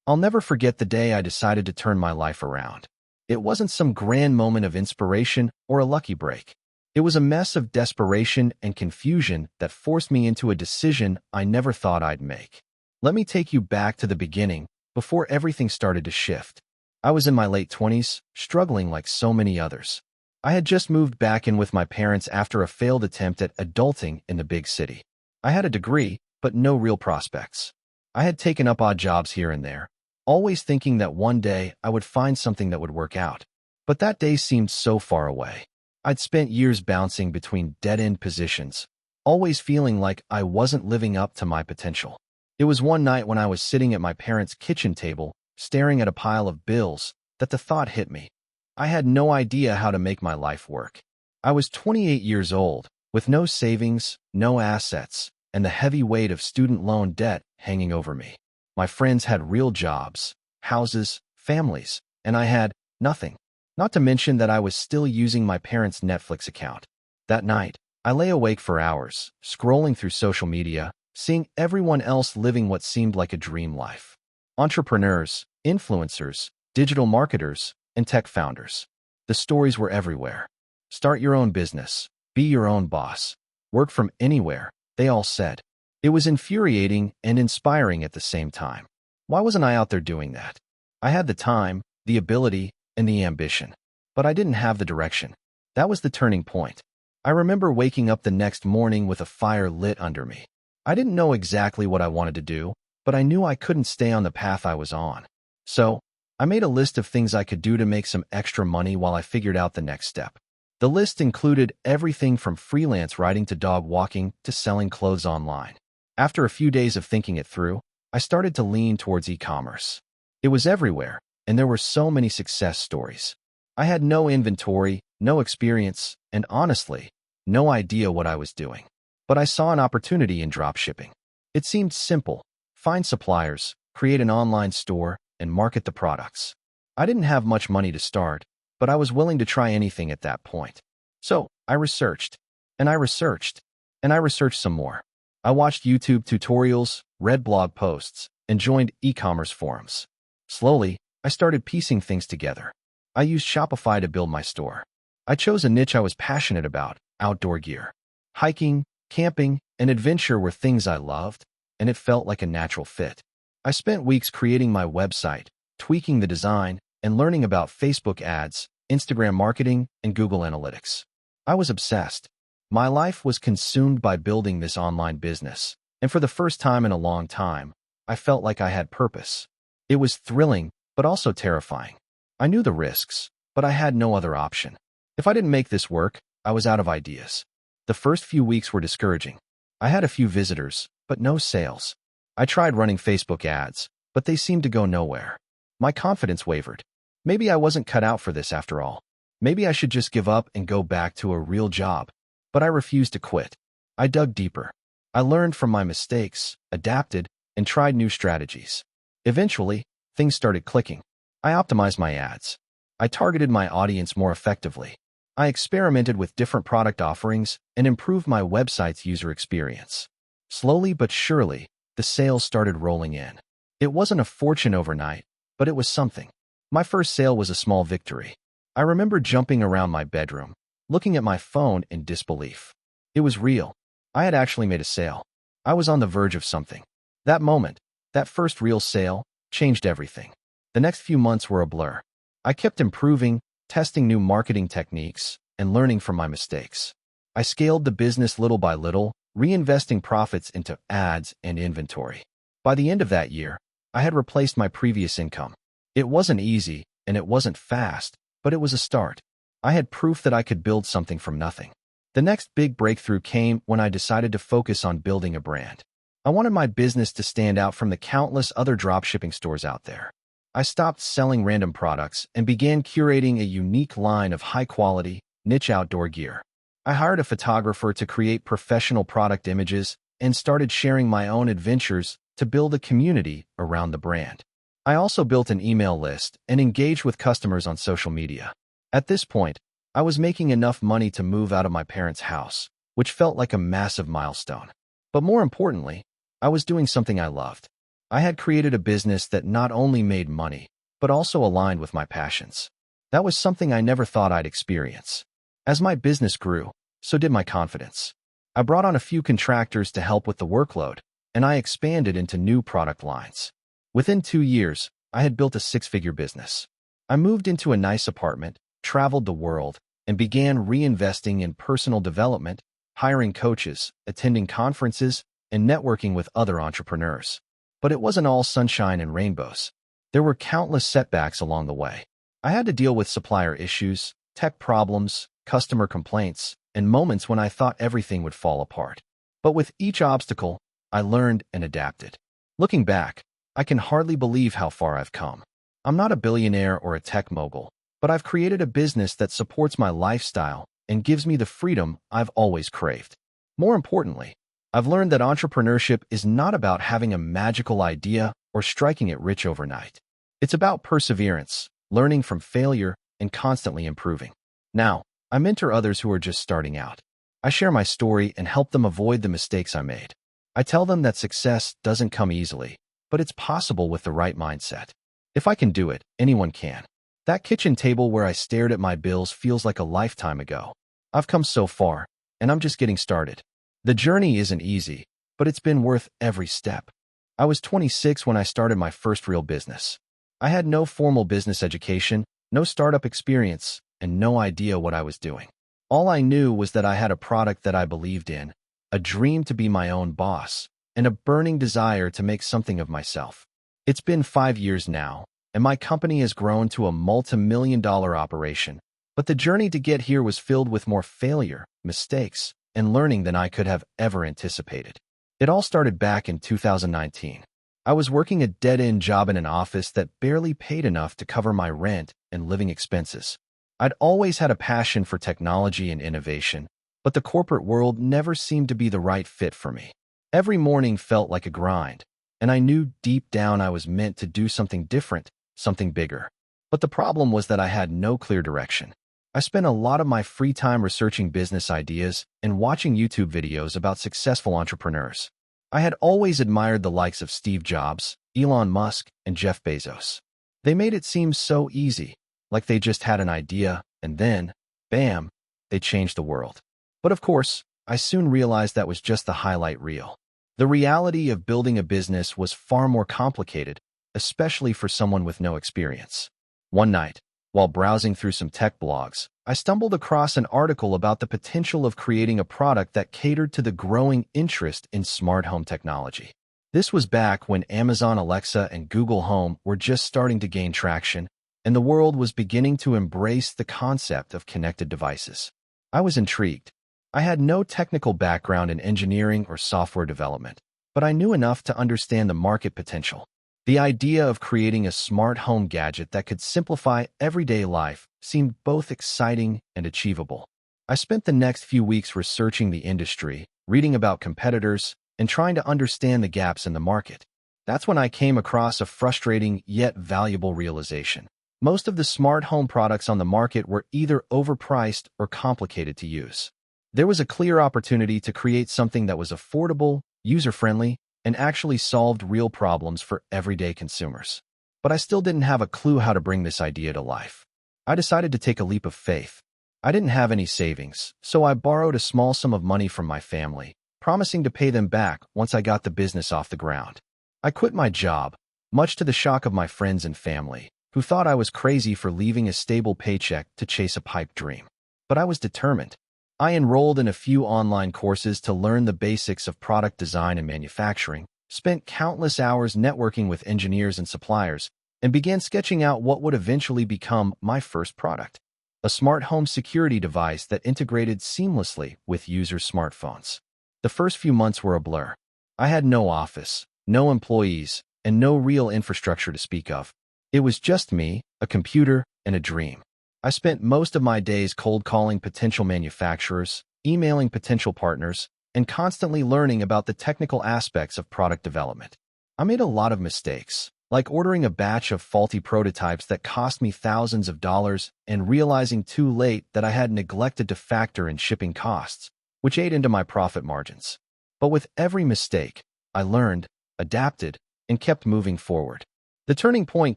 I'll never forget the day I decided to turn my life around. It wasn't some grand moment of inspiration or a lucky break. It was a mess of desperation and confusion that forced me into a decision I never thought I'd make. Let me take you back to the beginning, before everything started to shift. I was in my late 20s, struggling like so many others. I had just moved back in with my parents after a failed attempt at adulting in the big city. I had a degree, but no real prospects. I had taken up odd jobs here and there, always thinking that one day I would find something that would work out. But that day seemed so far away. I'd spent years bouncing between dead-end positions, always feeling like I wasn't living up to my potential. It was one night when I was sitting at my parents' kitchen table, staring at a pile of bills, that the thought hit me. I had no idea how to make my life work. I was 28 years old, with no savings, no assets, and the heavy weight of student loan debt hanging over me. My friends had real jobs, houses, families, and I had nothing. Not to mention that I was still using my parents' Netflix account. That night, I lay awake for hours, scrolling through social media, seeing everyone else living what seemed like a dream life. Entrepreneurs, influencers, digital marketers, and tech founders. The stories were everywhere. Start your own business, be your own boss, work from anywhere, they all said. It was infuriating and inspiring at the same time. Why wasn't I out there doing that? I had the time, the ability, and the ambition, but I didn't have the direction. That was the turning point. I remember waking up the next morning with a fire lit under me. I didn't know exactly what I wanted to do, but I knew I couldn't stay on the path I was on. So, I made a list of things I could do to make some extra money while I figured out the next step. The list included everything from freelance writing to dog walking to selling clothes online. After a few days of thinking it through, I started to lean towards e-commerce. It was everywhere, and there were so many success stories. I had no inventory, no experience, and honestly, no idea what I was doing. But I saw an opportunity in dropshipping. It seemed simple. Find suppliers, create an online store, and market the products. I didn't have much money to start, but I was willing to try anything at that point. So, I researched, and I researched, and I researched some more. I watched YouTube tutorials, read blog posts, and joined e-commerce forums. Slowly, I started piecing things together. I used Shopify to build my store. I chose a niche I was passionate about, outdoor gear. Hiking, camping, and adventure were things I loved, and it felt like a natural fit. I spent weeks creating my website, tweaking the design, and learning about Facebook ads, Instagram marketing, and Google Analytics. I was obsessed. My life was consumed by building this online business, and for the first time in a long time, I felt like I had purpose. It was thrilling, but also terrifying. I knew the risks, but I had no other option. If I didn't make this work, I was out of ideas. The first few weeks were discouraging. I had a few visitors, but no sales. I tried running Facebook ads, but they seemed to go nowhere. My confidence wavered. Maybe I wasn't cut out for this after all. Maybe I should just give up and go back to a real job. But I refused to quit. I dug deeper. I learned from my mistakes, adapted, and tried new strategies. Eventually, things started clicking. I optimized my ads. I targeted my audience more effectively. I experimented with different product offerings and improved my website's user experience. Slowly but surely, the sales started rolling in. It wasn't a fortune overnight, but it was something. My first sale was a small victory. I remember jumping around my bedroom, looking at my phone in disbelief. It was real. I had actually made a sale. I was on the verge of something. That moment, that first real sale, changed everything. The next few months were a blur. I kept improving, testing new marketing techniques, and learning from my mistakes. I scaled the business little by little, reinvesting profits into ads and inventory. By the end of that year, I had replaced my previous income. It wasn't easy, and it wasn't fast, but it was a start. I had proof that I could build something from nothing. The next big breakthrough came when I decided to focus on building a brand. I wanted my business to stand out from the countless other dropshipping stores out there. I stopped selling random products and began curating a unique line of high-quality, niche outdoor gear. I hired a photographer to create professional product images and started sharing my own adventures to build a community around the brand. I also built an email list and engaged with customers on social media. At this point, I was making enough money to move out of my parents' house, which felt like a massive milestone. But more importantly, I was doing something I loved. I had created a business that not only made money, but also aligned with my passions. That was something I never thought I'd experience. As my business grew, so did my confidence. I brought on a few contractors to help with the workload, and I expanded into new product lines. Within 2 years, I had built a 6-figure business. I moved into a nice apartment, traveled the world, and began reinvesting in personal development, hiring coaches, attending conferences, and networking with other entrepreneurs. But it wasn't all sunshine and rainbows. There were countless setbacks along the way. I had to deal with supplier issues, tech problems, customer complaints, and moments when I thought everything would fall apart. But with each obstacle, I learned and adapted. Looking back, I can hardly believe how far I've come. I'm not a billionaire or a tech mogul, but I've created a business that supports my lifestyle and gives me the freedom I've always craved. More importantly, I've learned that entrepreneurship is not about having a magical idea or striking it rich overnight. It's about perseverance, learning from failure, and constantly improving. Now, I mentor others who are just starting out. I share my story and help them avoid the mistakes I made. I tell them that success doesn't come easily, but it's possible with the right mindset. If I can do it, anyone can. That kitchen table where I stared at my bills feels like a lifetime ago. I've come so far, and I'm just getting started. The journey isn't easy, but it's been worth every step. I was 26 when I started my first real business. I had no formal business education, no startup experience, and no idea what I was doing. All I knew was that I had a product that I believed in, a dream to be my own boss, and a burning desire to make something of myself. It's been 5 years now, and my company has grown to a multi-million-dollar operation, but the journey to get here was filled with more failure, mistakes, and learning than I could have ever anticipated. It all started back in 2019. I was working a dead-end job in an office that barely paid enough to cover my rent and living expenses. I'd always had a passion for technology and innovation, but the corporate world never seemed to be the right fit for me. Every morning felt like a grind, and I knew deep down I was meant to do something different, something bigger. But the problem was that I had no clear direction. I spent a lot of my free time researching business ideas and watching YouTube videos about successful entrepreneurs. I had always admired the likes of Steve Jobs, Elon Musk, and Jeff Bezos. They made it seem so easy, like they just had an idea, and then, bam, they changed the world. But of course, I soon realized that was just the highlight reel. The reality of building a business was far more complicated, especially for someone with no experience. One night, while browsing through some tech blogs, I stumbled across an article about the potential of creating a product that catered to the growing interest in smart home technology. This was back when Amazon Alexa and Google Home were just starting to gain traction, and the world was beginning to embrace the concept of connected devices. I was intrigued. I had no technical background in engineering or software development, but I knew enough to understand the market potential. The idea of creating a smart home gadget that could simplify everyday life seemed both exciting and achievable. I spent the next few weeks researching the industry, reading about competitors, and trying to understand the gaps in the market. That's when I came across a frustrating yet valuable realization. Most of the smart home products on the market were either overpriced or complicated to use. There was a clear opportunity to create something that was affordable, user-friendly, and actually solved real problems for everyday consumers. But I still didn't have a clue how to bring this idea to life. I decided to take a leap of faith. I didn't have any savings, so I borrowed a small sum of money from my family, promising to pay them back once I got the business off the ground. I quit my job, much to the shock of my friends and family, who thought I was crazy for leaving a stable paycheck to chase a pipe dream. But I was determined. I enrolled in a few online courses to learn the basics of product design and manufacturing, spent countless hours networking with engineers and suppliers, and began sketching out what would eventually become my first product, a smart home security device that integrated seamlessly with users' smartphones. The first few months were a blur. I had no office, no employees, and no real infrastructure to speak of. It was just me, a computer, and a dream. I spent most of my days cold calling potential manufacturers, emailing potential partners, and constantly learning about the technical aspects of product development. I made a lot of mistakes, like ordering a batch of faulty prototypes that cost me thousands of dollars and realizing too late that I had neglected to factor in shipping costs, which ate into my profit margins. But with every mistake, I learned, adapted, and kept moving forward. The turning point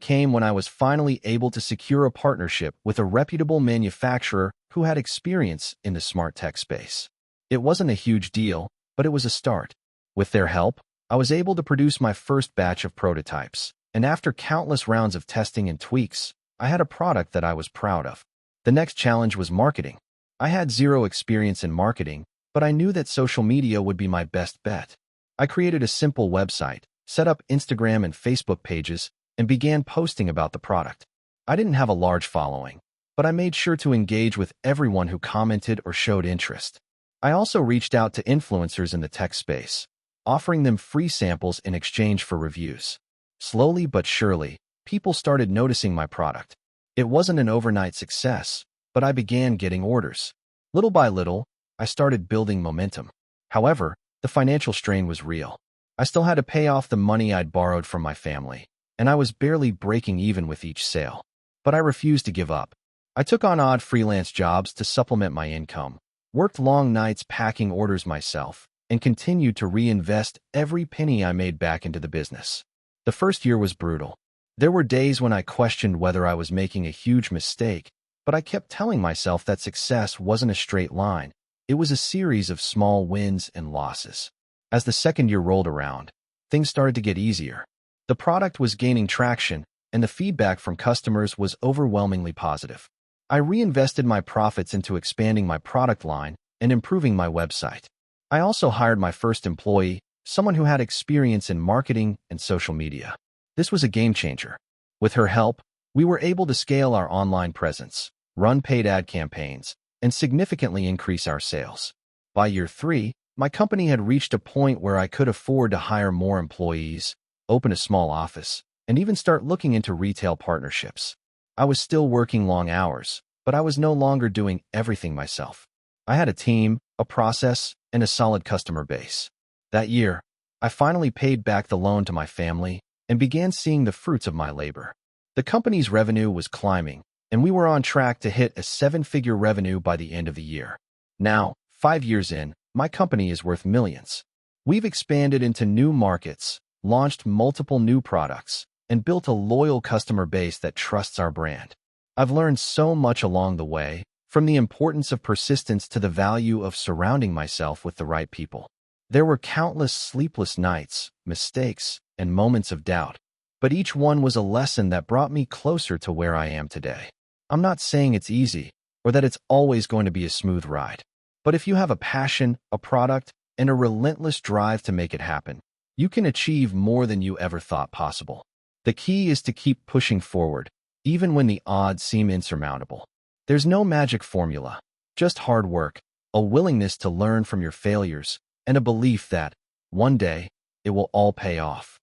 came when I was finally able to secure a partnership with a reputable manufacturer who had experience in the smart tech space. It wasn't a huge deal, but it was a start. With their help, I was able to produce my first batch of prototypes, and after countless rounds of testing and tweaks, I had a product that I was proud of. The next challenge was marketing. I had zero experience in marketing, but I knew that social media would be my best bet. I created a simple website, set up Instagram and Facebook pages, and began posting about the product. I didn't have a large following, but I made sure to engage with everyone who commented or showed interest. I also reached out to influencers in the tech space, offering them free samples in exchange for reviews. Slowly but surely, people started noticing my product. It wasn't an overnight success, but I began getting orders. Little by little, I started building momentum. However, the financial strain was real. I still had to pay off the money I'd borrowed from my family, and I was barely breaking even with each sale. But I refused to give up. I took on odd freelance jobs to supplement my income, worked long nights packing orders myself, and continued to reinvest every penny I made back into the business. The first year was brutal. There were days when I questioned whether I was making a huge mistake, but I kept telling myself that success wasn't a straight line. It was a series of small wins and losses. As the second year rolled around, things started to get easier. The product was gaining traction, and the feedback from customers was overwhelmingly positive. I reinvested my profits into expanding my product line and improving my website. I also hired my first employee, someone who had experience in marketing and social media. This was a game changer. With her help, we were able to scale our online presence, run paid ad campaigns, and significantly increase our sales. By year 3, my company had reached a point where I could afford to hire more employees, open a small office, and even start looking into retail partnerships. I was still working long hours, but I was no longer doing everything myself. I had a team, a process, and a solid customer base. That year, I finally paid back the loan to my family and began seeing the fruits of my labor. The company's revenue was climbing, and we were on track to hit a 7-figure revenue by the end of the year. Now, 5 years in, my company is worth millions. We've expanded into new markets, launched multiple new products, and built a loyal customer base that trusts our brand. I've learned so much along the way, from the importance of persistence to the value of surrounding myself with the right people. There were countless sleepless nights, mistakes, and moments of doubt, but each one was a lesson that brought me closer to where I am today. I'm not saying it's easy or that it's always going to be a smooth ride, but if you have a passion, a product, and a relentless drive to make it happen, you can achieve more than you ever thought possible. The key is to keep pushing forward, even when the odds seem insurmountable. There's no magic formula, just hard work, a willingness to learn from your failures, and a belief that, one day, it will all pay off.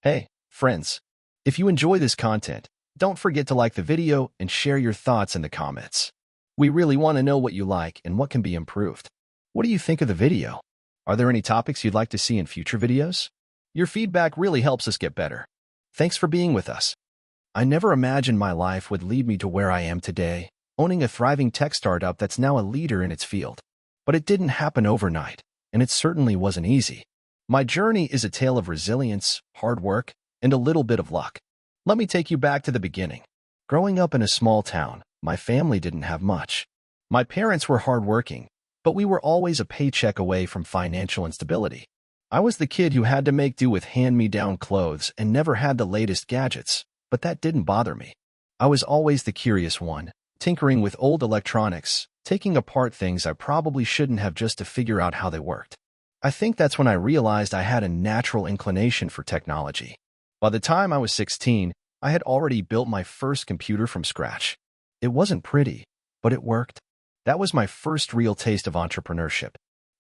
Hey, friends, if you enjoy this content, don't forget to like the video and share your thoughts in the comments. We really want to know what you like and what can be improved. What do you think of the video? Are there any topics you'd like to see in future videos? Your feedback really helps us get better. Thanks for being with us. I never imagined my life would lead me to where I am today, owning a thriving tech startup that's now a leader in its field. But it didn't happen overnight, and it certainly wasn't easy. My journey is a tale of resilience, hard work, and a little bit of luck. Let me take you back to the beginning. Growing up in a small town, my family didn't have much. My parents were hardworking, but we were always a paycheck away from financial instability. I was the kid who had to make do with hand-me-down clothes and never had the latest gadgets, but that didn't bother me. I was always the curious one, tinkering with old electronics, taking apart things I probably shouldn't have just to figure out how they worked. I think that's when I realized I had a natural inclination for technology. By the time I was 16, I had already built my first computer from scratch. It wasn't pretty, but it worked. That was my first real taste of entrepreneurship.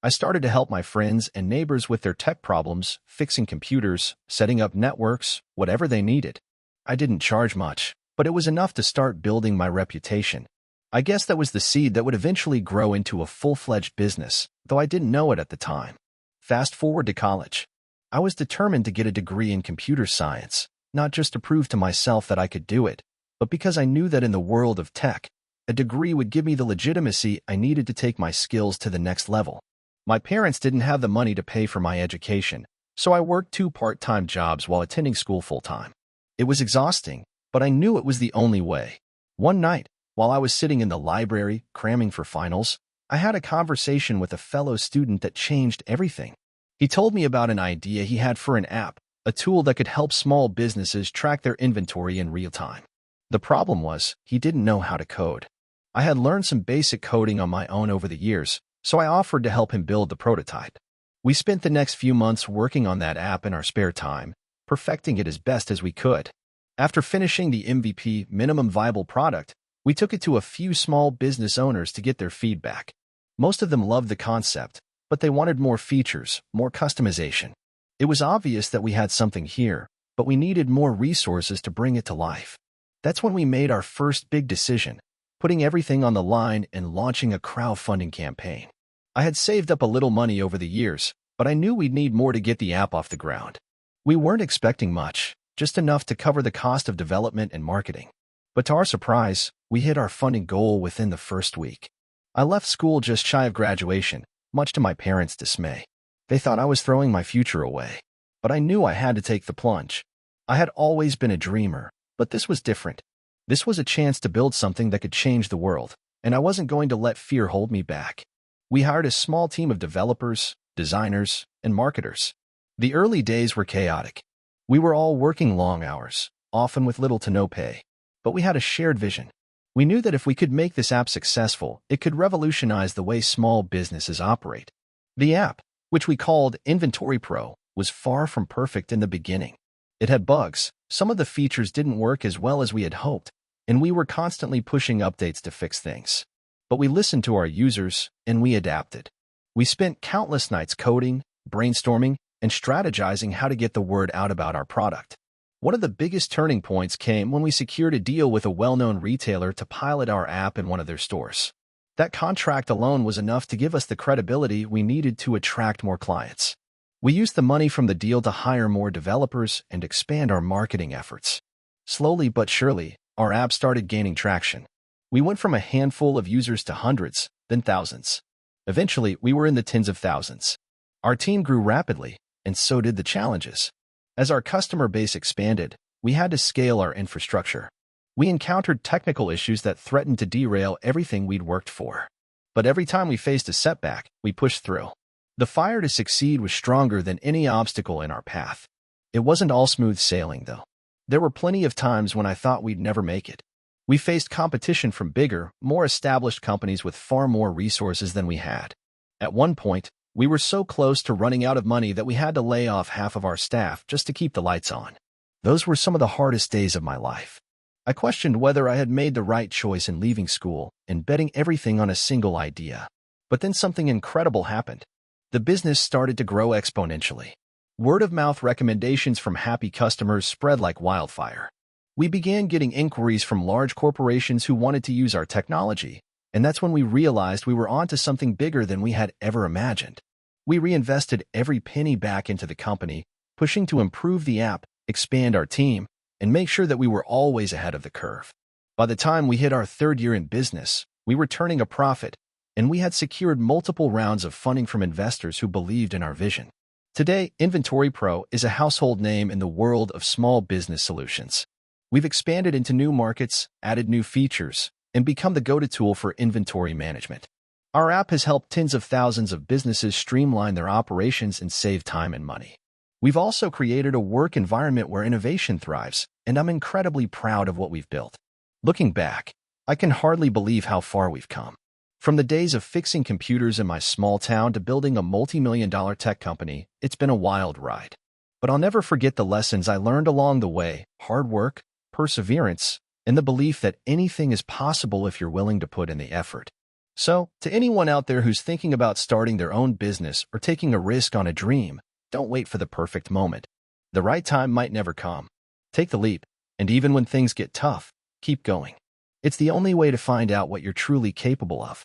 I started to help my friends and neighbors with their tech problems, fixing computers, setting up networks, whatever they needed. I didn't charge much, but it was enough to start building my reputation. I guess that was the seed that would eventually grow into a full-fledged business, though I didn't know it at the time. Fast forward to college. I was determined to get a degree in computer science, not just to prove to myself that I could do it, but because I knew that in the world of tech, a degree would give me the legitimacy I needed to take my skills to the next level. My parents didn't have the money to pay for my education, so I worked 2 part-time jobs while attending school full-time. It was exhausting, but I knew it was the only way. One night, while I was sitting in the library cramming for finals, I had a conversation with a fellow student that changed everything. He told me about an idea he had for an app, a tool that could help small businesses track their inventory in real time. The problem was, he didn't know how to code. I had learned some basic coding on my own over the years, so I offered to help him build the prototype. We spent the next few months working on that app in our spare time, perfecting it as best as we could. After finishing the MVP, minimum viable product, we took it to a few small business owners to get their feedback. Most of them loved the concept, but they wanted more features, more customization. It was obvious that we had something here, but we needed more resources to bring it to life. That's when we made our first big decision: putting everything on the line and launching a crowdfunding campaign. I had saved up a little money over the years, but I knew we'd need more to get the app off the ground. We weren't expecting much, just enough to cover the cost of development and marketing. But to our surprise, we hit our funding goal within the first week. I left school just shy of graduation, much to my parents' dismay. They thought I was throwing my future away. But I knew I had to take the plunge. I had always been a dreamer, but this was different. This was a chance to build something that could change the world, and I wasn't going to let fear hold me back. We hired a small team of developers, designers, and marketers. The early days were chaotic. We were all working long hours, often with little to no pay. But we had a shared vision. We knew that if we could make this app successful, it could revolutionize the way small businesses operate. The app, which we called Inventory Pro, was far from perfect in the beginning. It had bugs, some of the features didn't work as well as we had hoped, and we were constantly pushing updates to fix things. But we listened to our users, and we adapted. We spent countless nights coding, brainstorming, and strategizing how to get the word out about our product. One of the biggest turning points came when we secured a deal with a well-known retailer to pilot our app in one of their stores. That contract alone was enough to give us the credibility we needed to attract more clients. We used the money from the deal to hire more developers and expand our marketing efforts. Slowly but surely, our app started gaining traction. We went from a handful of users to hundreds, then thousands. Eventually, we were in the tens of thousands. Our team grew rapidly, and so did the challenges. As our customer base expanded, we had to scale our infrastructure. We encountered technical issues that threatened to derail everything we'd worked for. But every time we faced a setback, we pushed through. The fire to succeed was stronger than any obstacle in our path. It wasn't all smooth sailing, though. There were plenty of times when I thought we'd never make it. We faced competition from bigger, more established companies with far more resources than we had. At one point, we were so close to running out of money that we had to lay off half of our staff just to keep the lights on. Those were some of the hardest days of my life. I questioned whether I had made the right choice in leaving school and betting everything on a single idea. But then something incredible happened. The business started to grow exponentially. Word-of-mouth recommendations from happy customers spread like wildfire. We began getting inquiries from large corporations who wanted to use our technology, and that's when we realized we were onto something bigger than we had ever imagined. We reinvested every penny back into the company, pushing to improve the app, expand our team, and make sure that we were always ahead of the curve. By the time we hit our third year in business, we were turning a profit, and we had secured multiple rounds of funding from investors who believed in our vision. Today, Inventory Pro is a household name in the world of small business solutions. We've expanded into new markets, added new features, and become the go-to tool for inventory management. Our app has helped tens of thousands of businesses streamline their operations and save time and money. We've also created a work environment where innovation thrives, and I'm incredibly proud of what we've built. Looking back, I can hardly believe how far we've come. From the days of fixing computers in my small town to building a multi-million-dollar tech company, it's been a wild ride. But I'll never forget the lessons I learned along the way: hard work, perseverance, and the belief that anything is possible if you're willing to put in the effort. So, to anyone out there who's thinking about starting their own business or taking a risk on a dream, don't wait for the perfect moment. The right time might never come. Take the leap, and even when things get tough, keep going. It's the only way to find out what you're truly capable of.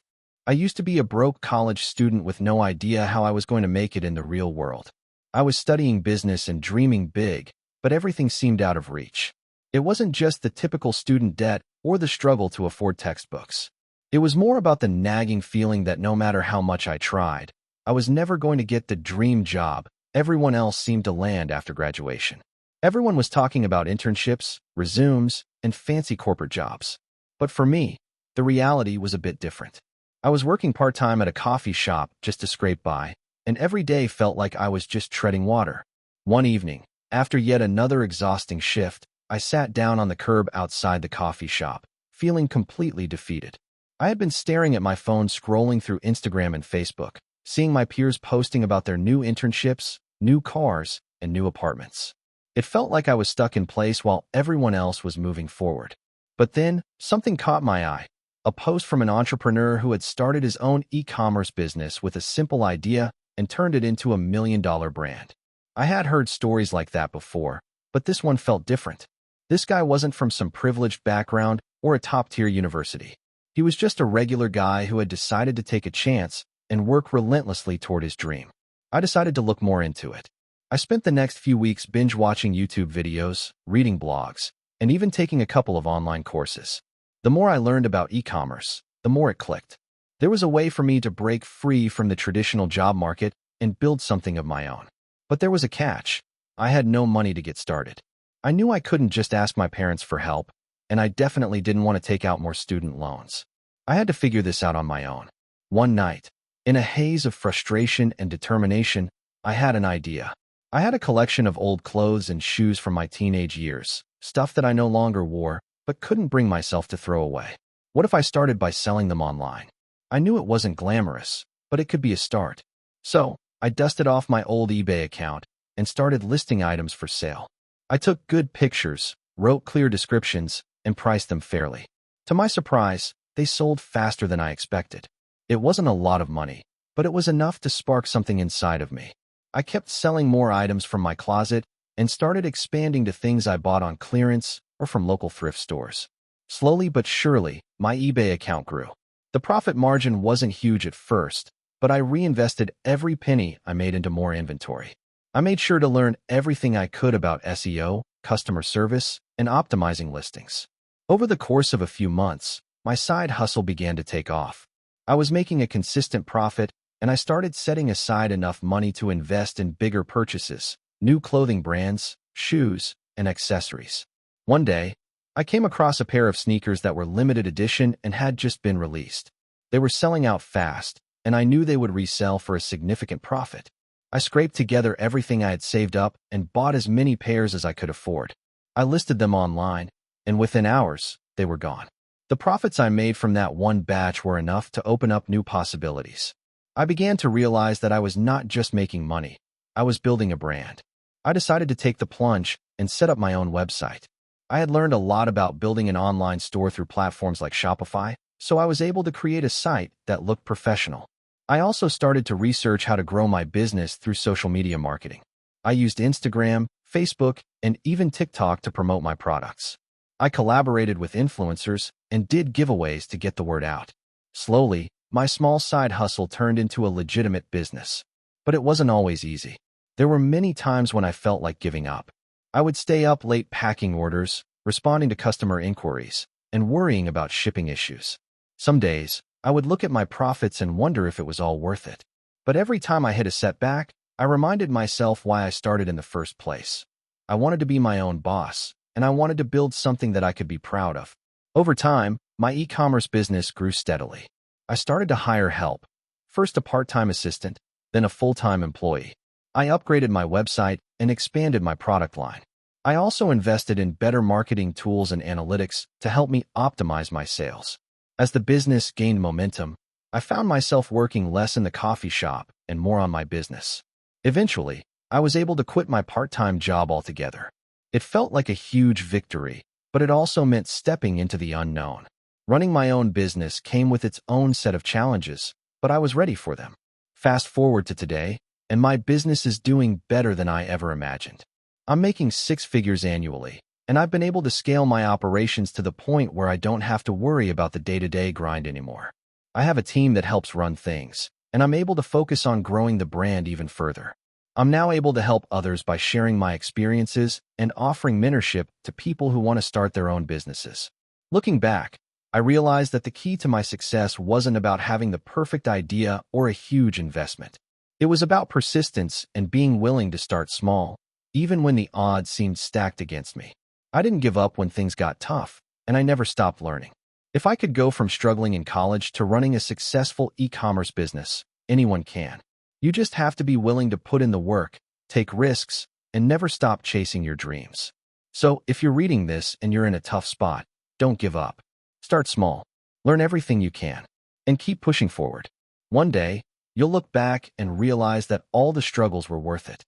I used to be a broke college student with no idea how I was going to make it in the real world. I was studying business and dreaming big, but everything seemed out of reach. It wasn't just the typical student debt or the struggle to afford textbooks. It was more about the nagging feeling that no matter how much I tried, I was never going to get the dream job everyone else seemed to land after graduation. Everyone was talking about internships, resumes, and fancy corporate jobs. But for me, the reality was a bit different. I was working part-time at a coffee shop just to scrape by, and every day felt like I was just treading water. One evening, after yet another exhausting shift, I sat down on the curb outside the coffee shop, feeling completely defeated. I had been staring at my phone scrolling through Instagram and Facebook, seeing my peers posting about their new internships, new cars, and new apartments. It felt like I was stuck in place while everyone else was moving forward. But then, something caught my eye. A post from an entrepreneur who had started his own e-commerce business with a simple idea and turned it into $1 million brand. I had heard stories like that before, but this one felt different. This guy wasn't from some privileged background or a top-tier university. He was just a regular guy who had decided to take a chance and work relentlessly toward his dream. I decided to look more into it. I spent the next few weeks binge-watching YouTube videos, reading blogs, and even taking a couple of online courses. The more I learned about e-commerce, the more it clicked. There was a way for me to break free from the traditional job market and build something of my own. But there was a catch. I had no money to get started. I knew I couldn't just ask my parents for help, and I definitely didn't want to take out more student loans. I had to figure this out on my own. One night, in a haze of frustration and determination, I had an idea. I had a collection of old clothes and shoes from my teenage years, stuff that I no longer wore, but couldn't bring myself to throw away. What if I started by selling them online? I knew it wasn't glamorous, but it could be a start. So, I dusted off my old eBay account and started listing items for sale. I took good pictures, wrote clear descriptions, and priced them fairly. To my surprise, they sold faster than I expected. It wasn't a lot of money, but it was enough to spark something inside of me. I kept selling more items from my closet and started expanding to things I bought on clearance or from local thrift stores. Slowly but surely, my eBay account grew. The profit margin wasn't huge at first, but I reinvested every penny I made into more inventory. I made sure to learn everything I could about SEO, customer service, and optimizing listings. Over the course of a few months, my side hustle began to take off. I was making a consistent profit, and I started setting aside enough money to invest in bigger purchases, new clothing brands, shoes, and accessories. One day, I came across a pair of sneakers that were limited edition and had just been released. They were selling out fast, and I knew they would resell for a significant profit. I scraped together everything I had saved up and bought as many pairs as I could afford. I listed them online, and within hours, they were gone. The profits I made from that one batch were enough to open up new possibilities. I began to realize that I was not just making money, I was building a brand. I decided to take the plunge and set up my own website. I had learned a lot about building an online store through platforms like Shopify, so I was able to create a site that looked professional. I also started to research how to grow my business through social media marketing. I used Instagram, Facebook, and even TikTok to promote my products. I collaborated with influencers and did giveaways to get the word out. Slowly, my small side hustle turned into a legitimate business. But it wasn't always easy. There were many times when I felt like giving up. I would stay up late packing orders, responding to customer inquiries, and worrying about shipping issues. Some days, I would look at my profits and wonder if it was all worth it. But every time I hit a setback, I reminded myself why I started in the first place. I wanted to be my own boss, and I wanted to build something that I could be proud of. Over time, my e-commerce business grew steadily. I started to hire help, first a part-time assistant, then a full-time employee. I upgraded my website and expanded my product line. I also invested in better marketing tools and analytics to help me optimize my sales. As the business gained momentum, I found myself working less in the coffee shop and more on my business. Eventually, I was able to quit my part-time job altogether. It felt like a huge victory, but it also meant stepping into the unknown. Running my own business came with its own set of challenges, but I was ready for them. Fast forward to today, and my business is doing better than I ever imagined. I'm making 6 figures annually, and I've been able to scale my operations to the point where I don't have to worry about the day-to-day grind anymore. I have a team that helps run things, and I'm able to focus on growing the brand even further. I'm now able to help others by sharing my experiences and offering mentorship to people who want to start their own businesses. Looking back, I realized that the key to my success wasn't about having the perfect idea or a huge investment. It was about persistence and being willing to start small, even when the odds seemed stacked against me. I didn't give up when things got tough, and I never stopped learning. If I could go from struggling in college to running a successful e-commerce business, anyone can. You just have to be willing to put in the work, take risks, and never stop chasing your dreams. So, if you're reading this and you're in a tough spot, don't give up. Start small, learn everything you can, and keep pushing forward. One day, you'll look back and realize that all the struggles were worth it.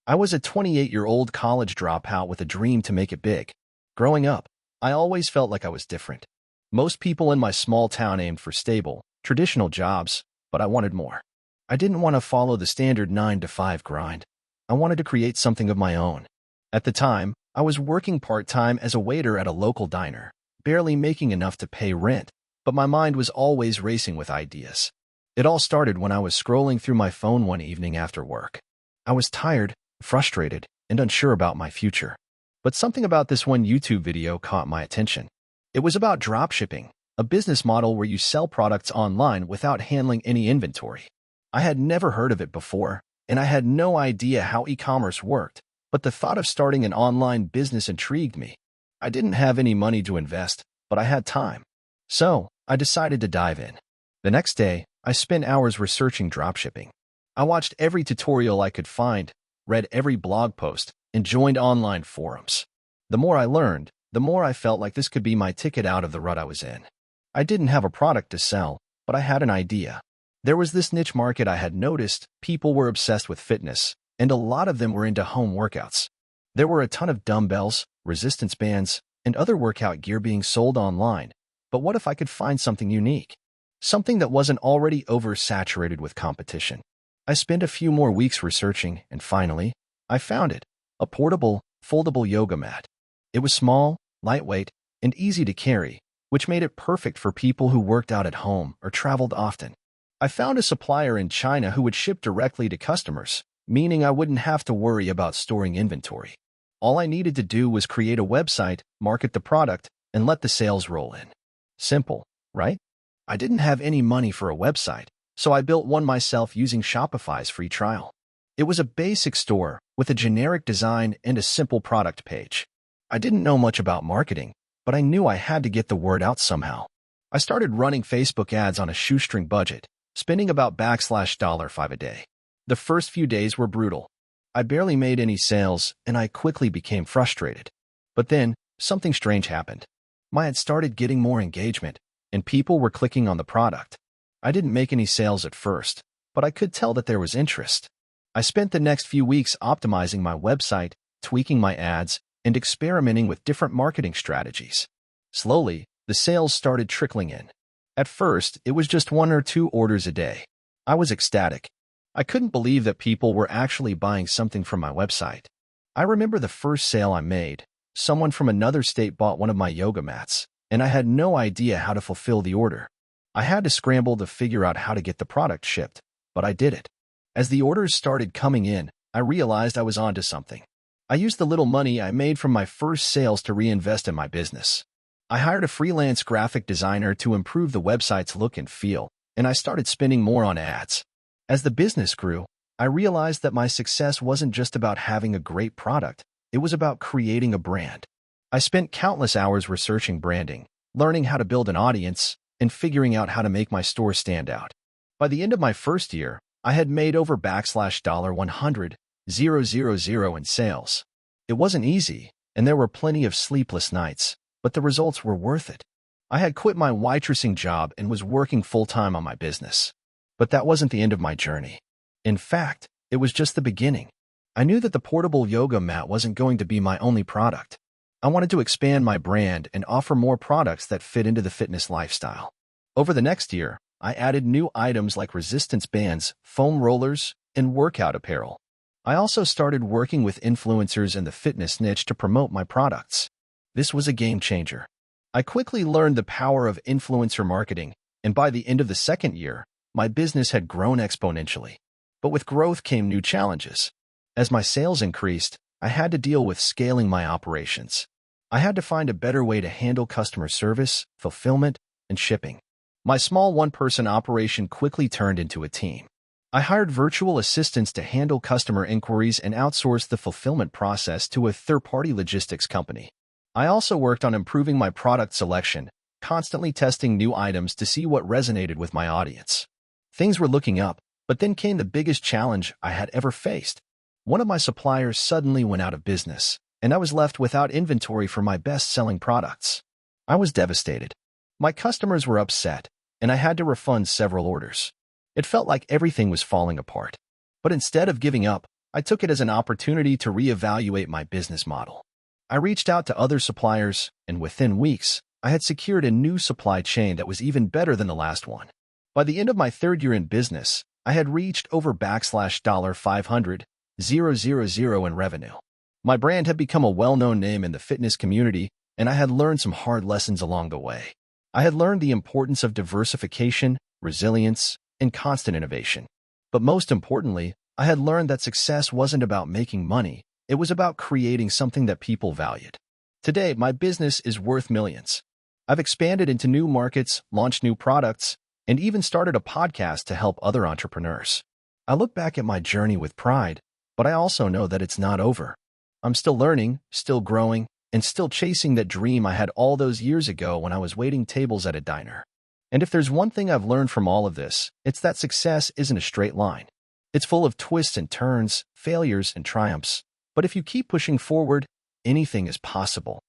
I was a 28-year-old college dropout with a dream to make it big. Growing up, I always felt like I was different. Most people in my small town aimed for stable, traditional jobs, but I wanted more. I didn't want to follow the standard 9-to-5 grind. I wanted to create something of my own. At the time, I was working part-time as a waiter at a local diner, barely making enough to pay rent, but my mind was always racing with ideas. It all started when I was scrolling through my phone one evening after work. I was tired, frustrated, and unsure about my future. But something about this one YouTube video caught my attention. It was about dropshipping, a business model where you sell products online without handling any inventory. I had never heard of it before, and I had no idea how e-commerce worked, but the thought of starting an online business intrigued me. I didn't have any money to invest, but I had time. So, I decided to dive in. The next day, I spent hours researching dropshipping. I watched every tutorial I could find, read every blog post, and joined online forums. The more I learned, the more I felt like this could be my ticket out of the rut I was in. I didn't have a product to sell, but I had an idea. There was this niche market I had noticed. People were obsessed with fitness, and a lot of them were into home workouts. There were a ton of dumbbells, resistance bands, and other workout gear being sold online. But what if I could find something unique? Something that wasn't already oversaturated with competition. I spent a few more weeks researching, and finally, I found it. A portable, foldable yoga mat. It was small, lightweight, and easy to carry, which made it perfect for people who worked out at home or traveled often. I found a supplier in China who would ship directly to customers, meaning I wouldn't have to worry about storing inventory. All I needed to do was create a website, market the product, and let the sales roll in. Simple, right? I didn't have any money for a website, so I built one myself using Shopify's free trial. It was a basic store with a generic design and a simple product page. I didn't know much about marketing, but I knew I had to get the word out somehow. I started running Facebook ads on a shoestring budget, spending about $5 a day. The first few days were brutal. I barely made any sales, and I quickly became frustrated. But then, something strange happened. My ad started getting more engagement, and people were clicking on the product. I didn't make any sales at first, but I could tell that there was interest. I spent the next few weeks optimizing my website, tweaking my ads, and experimenting with different marketing strategies. Slowly, the sales started trickling in. At first, it was just 1 or 2 orders a day. I was ecstatic. I couldn't believe that people were actually buying something from my website. I remember the first sale I made. Someone from another state bought one of my yoga mats, and I had no idea how to fulfill the order. I had to scramble to figure out how to get the product shipped, but I did it. As the orders started coming in, I realized I was onto something. I used the little money I made from my first sales to reinvest in my business. I hired a freelance graphic designer to improve the website's look and feel, and I started spending more on ads. As the business grew, I realized that my success wasn't just about having a great product, it was about creating a brand. I spent countless hours researching branding, learning how to build an audience, and figuring out how to make my store stand out. By the end of my first year, I had made over $100,000 in sales. It wasn't easy, and there were plenty of sleepless nights, but the results were worth it. I had quit my waitressing job and was working full-time on my business. But that wasn't the end of my journey. In fact, it was just the beginning. I knew that the portable yoga mat wasn't going to be my only product. I wanted to expand my brand and offer more products that fit into the fitness lifestyle. Over the next year, I added new items like resistance bands, foam rollers, and workout apparel. I also started working with influencers in the fitness niche to promote my products. This was a game changer. I quickly learned the power of influencer marketing, and by the end of the second year, my business had grown exponentially. But with growth came new challenges. As my sales increased, I had to deal with scaling my operations. I had to find a better way to handle customer service, fulfillment, and shipping. My small one-person operation quickly turned into a team. I hired virtual assistants to handle customer inquiries and outsourced the fulfillment process to a third-party logistics company. I also worked on improving my product selection, constantly testing new items to see what resonated with my audience. Things were looking up, but then came the biggest challenge I had ever faced. One of my suppliers suddenly went out of business, and I was left without inventory for my best-selling products. I was devastated. My customers were upset, and I had to refund several orders. It felt like everything was falling apart. But instead of giving up, I took it as an opportunity to reevaluate my business model. I reached out to other suppliers, and within weeks, I had secured a new supply chain that was even better than the last one. By the end of my third year in business, I had reached over $500,000 in revenue. My brand had become a well-known name in the fitness community, and I had learned some hard lessons along the way. I had learned the importance of diversification, resilience, and constant innovation. But most importantly, I had learned that success wasn't about making money, it was about creating something that people valued. Today, my business is worth millions. I've expanded into new markets, launched new products, and even started a podcast to help other entrepreneurs. I look back at my journey with pride, but I also know that it's not over. I'm still learning, still growing, and still chasing that dream I had all those years ago when I was waiting tables at a diner. And if there's one thing I've learned from all of this, it's that success isn't a straight line. It's full of twists and turns, failures and triumphs. But if you keep pushing forward, anything is possible.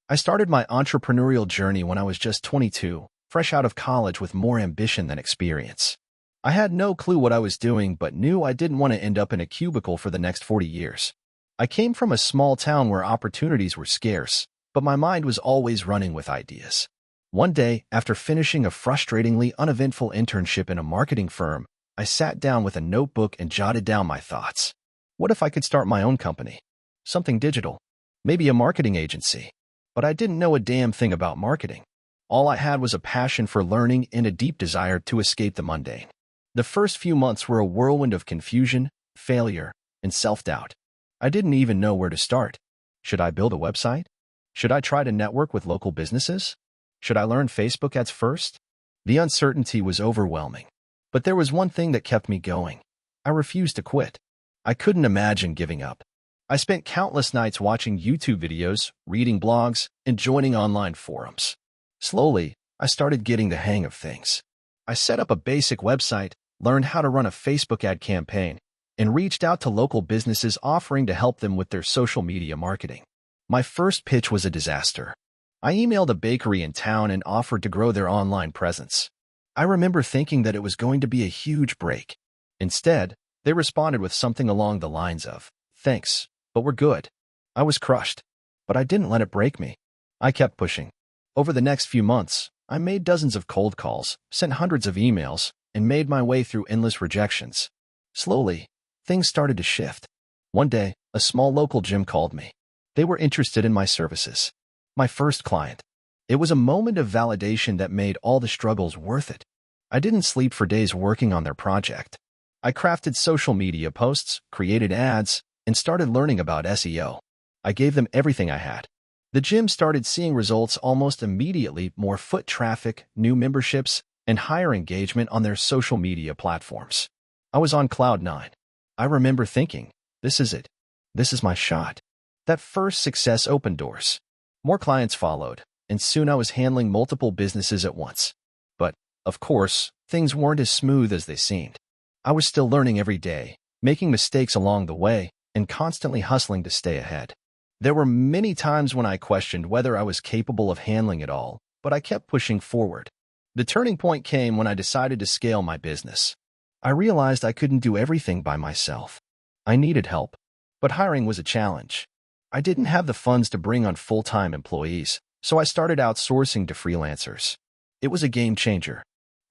I started my entrepreneurial journey when I was just 22, fresh out of college with more ambition than experience. I had no clue what I was doing, but knew I didn't want to end up in a cubicle for the next 40 years. I came from a small town where opportunities were scarce, but my mind was always running with ideas. One day, after finishing a frustratingly uneventful internship in a marketing firm, I sat down with a notebook and jotted down my thoughts. What if I could start my own company? Something digital. Maybe a marketing agency. But I didn't know a damn thing about marketing. All I had was a passion for learning and a deep desire to escape the mundane. The first few months were a whirlwind of confusion, failure, and self-doubt. I didn't even know where to start. Should I build a website? Should I try to network with local businesses? Should I learn Facebook ads first? The uncertainty was overwhelming. But there was one thing that kept me going. I refused to quit. I couldn't imagine giving up. I spent countless nights watching YouTube videos, reading blogs, and joining online forums. Slowly, I started getting the hang of things. I set up a basic website, learned how to run a Facebook ad campaign, and reached out to local businesses offering to help them with their social media marketing. My first pitch was a disaster. I emailed a bakery in town and offered to grow their online presence. I remember thinking that it was going to be a huge break. Instead, they responded with something along the lines of, "Thanks, but we're good." I was crushed, but I didn't let it break me. I kept pushing. Over the next few months, I made dozens of cold calls, sent hundreds of emails, and made my way through endless rejections. Slowly, things started to shift. One day, a small local gym called me. They were interested in my services. My first client. It was a moment of validation that made all the struggles worth it. I didn't sleep for days working on their project. I crafted social media posts, created ads, and started learning about SEO. I gave them everything I had. The gym started seeing results almost immediately: more foot traffic, new memberships, and higher engagement on their social media platforms. I was on cloud nine. I remember thinking, this is it. This is my shot. That first success opened doors. More clients followed, and soon I was handling multiple businesses at once. But, of course, things weren't as smooth as they seemed. I was still learning every day, making mistakes along the way, and constantly hustling to stay ahead. There were many times when I questioned whether I was capable of handling it all, but I kept pushing forward. The turning point came when I decided to scale my business. I realized I couldn't do everything by myself. I needed help, but hiring was a challenge. I didn't have the funds to bring on full-time employees, so I started outsourcing to freelancers. It was a game changer.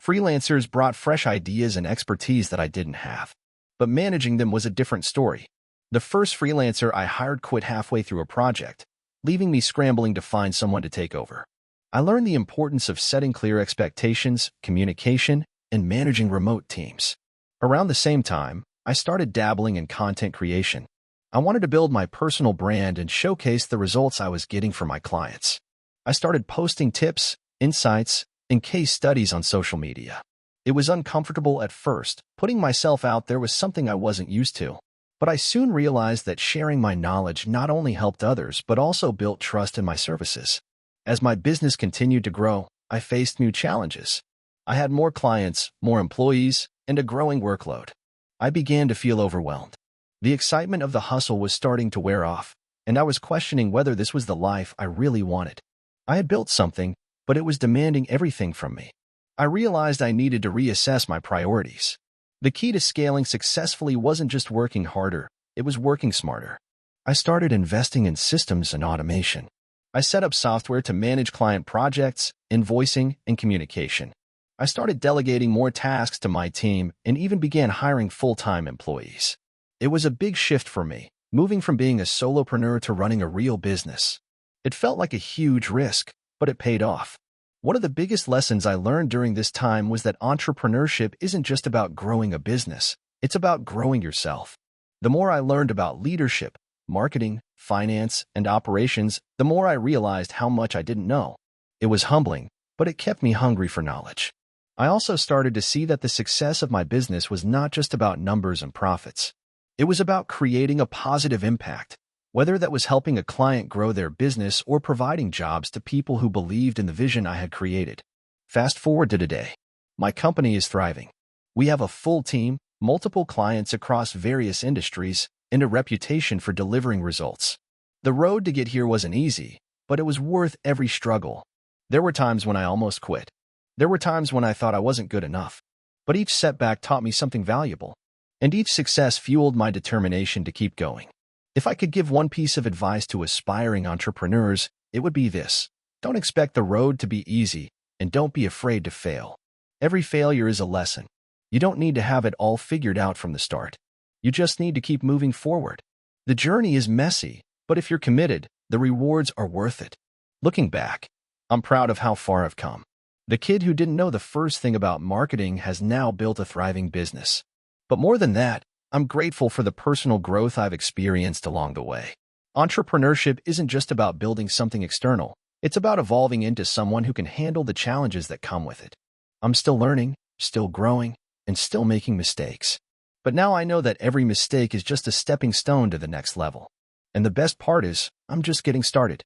Freelancers brought fresh ideas and expertise that I didn't have, but managing them was a different story. The first freelancer I hired quit halfway through a project, leaving me scrambling to find someone to take over. I learned the importance of setting clear expectations, communication, and managing remote teams. Around the same time, I started dabbling in content creation. I wanted to build my personal brand and showcase the results I was getting from my clients. I started posting tips, insights, and case studies on social media. It was uncomfortable at first. Putting myself out there was something I wasn't used to. But I soon realized that sharing my knowledge not only helped others, but also built trust in my services. As my business continued to grow, I faced new challenges. I had more clients, more employees, and a growing workload. I began to feel overwhelmed. The excitement of the hustle was starting to wear off, and I was questioning whether this was the life I really wanted. I had built something, but it was demanding everything from me. I realized I needed to reassess my priorities. The key to scaling successfully wasn't just working harder, it was working smarter. I started investing in systems and automation. I set up software to manage client projects, invoicing, and communication. I started delegating more tasks to my team and even began hiring full-time employees. It was a big shift for me, moving from being a solopreneur to running a real business. It felt like a huge risk, but it paid off. One of the biggest lessons I learned during this time was that entrepreneurship isn't just about growing a business, it's about growing yourself. The more I learned about leadership, marketing, finance, and operations, the more I realized how much I didn't know. It was humbling, but it kept me hungry for knowledge. I also started to see that the success of my business was not just about numbers and profits. It was about creating a positive impact, whether that was helping a client grow their business or providing jobs to people who believed in the vision I had created. Fast forward to today. My company is thriving. We have a full team, multiple clients across various industries, and a reputation for delivering results. The road to get here wasn't easy, but it was worth every struggle. There were times when I almost quit. There were times when I thought I wasn't good enough. But each setback taught me something valuable, and each success fueled my determination to keep going. If I could give one piece of advice to aspiring entrepreneurs, it would be this: don't expect the road to be easy, and don't be afraid to fail. Every failure is a lesson. You don't need to have it all figured out from the start. You just need to keep moving forward. The journey is messy, but if you're committed, the rewards are worth it. Looking back, I'm proud of how far I've come. The kid who didn't know the first thing about marketing has now built a thriving business. But more than that, I'm grateful for the personal growth I've experienced along the way. Entrepreneurship isn't just about building something external. It's about evolving into someone who can handle the challenges that come with it. I'm still learning, still growing, and still making mistakes. But now I know that every mistake is just a stepping stone to the next level. And the best part is, I'm just getting started.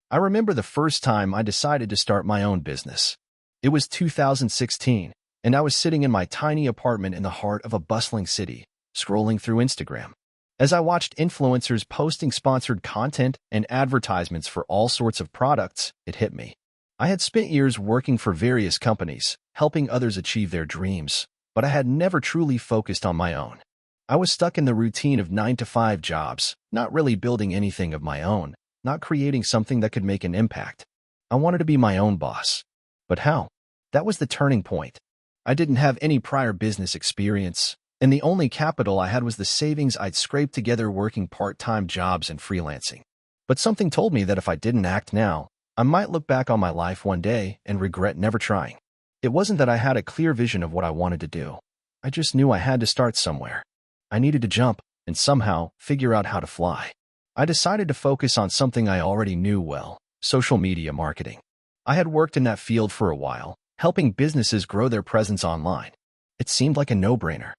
I remember the first time I decided to start my own business. It was 2016, and I was sitting in my tiny apartment in the heart of a bustling city, scrolling through Instagram. As I watched influencers posting sponsored content and advertisements for all sorts of products, it hit me. I had spent years working for various companies, helping others achieve their dreams, but I had never truly focused on my own. I was stuck in the routine of 9-to-5 jobs, not really building anything of my own, not creating something that could make an impact. I wanted to be my own boss. But how? That was the turning point. I didn't have any prior business experience, and the only capital I had was the savings I'd scraped together working part-time jobs and freelancing. But something told me that if I didn't act now, I might look back on my life one day and regret never trying. It wasn't that I had a clear vision of what I wanted to do. I just knew I had to start somewhere. I needed to jump and somehow figure out how to fly. I decided to focus on something I already knew well: social media marketing. I had worked in that field for a while, helping businesses grow their presence online. It seemed like a no-brainer.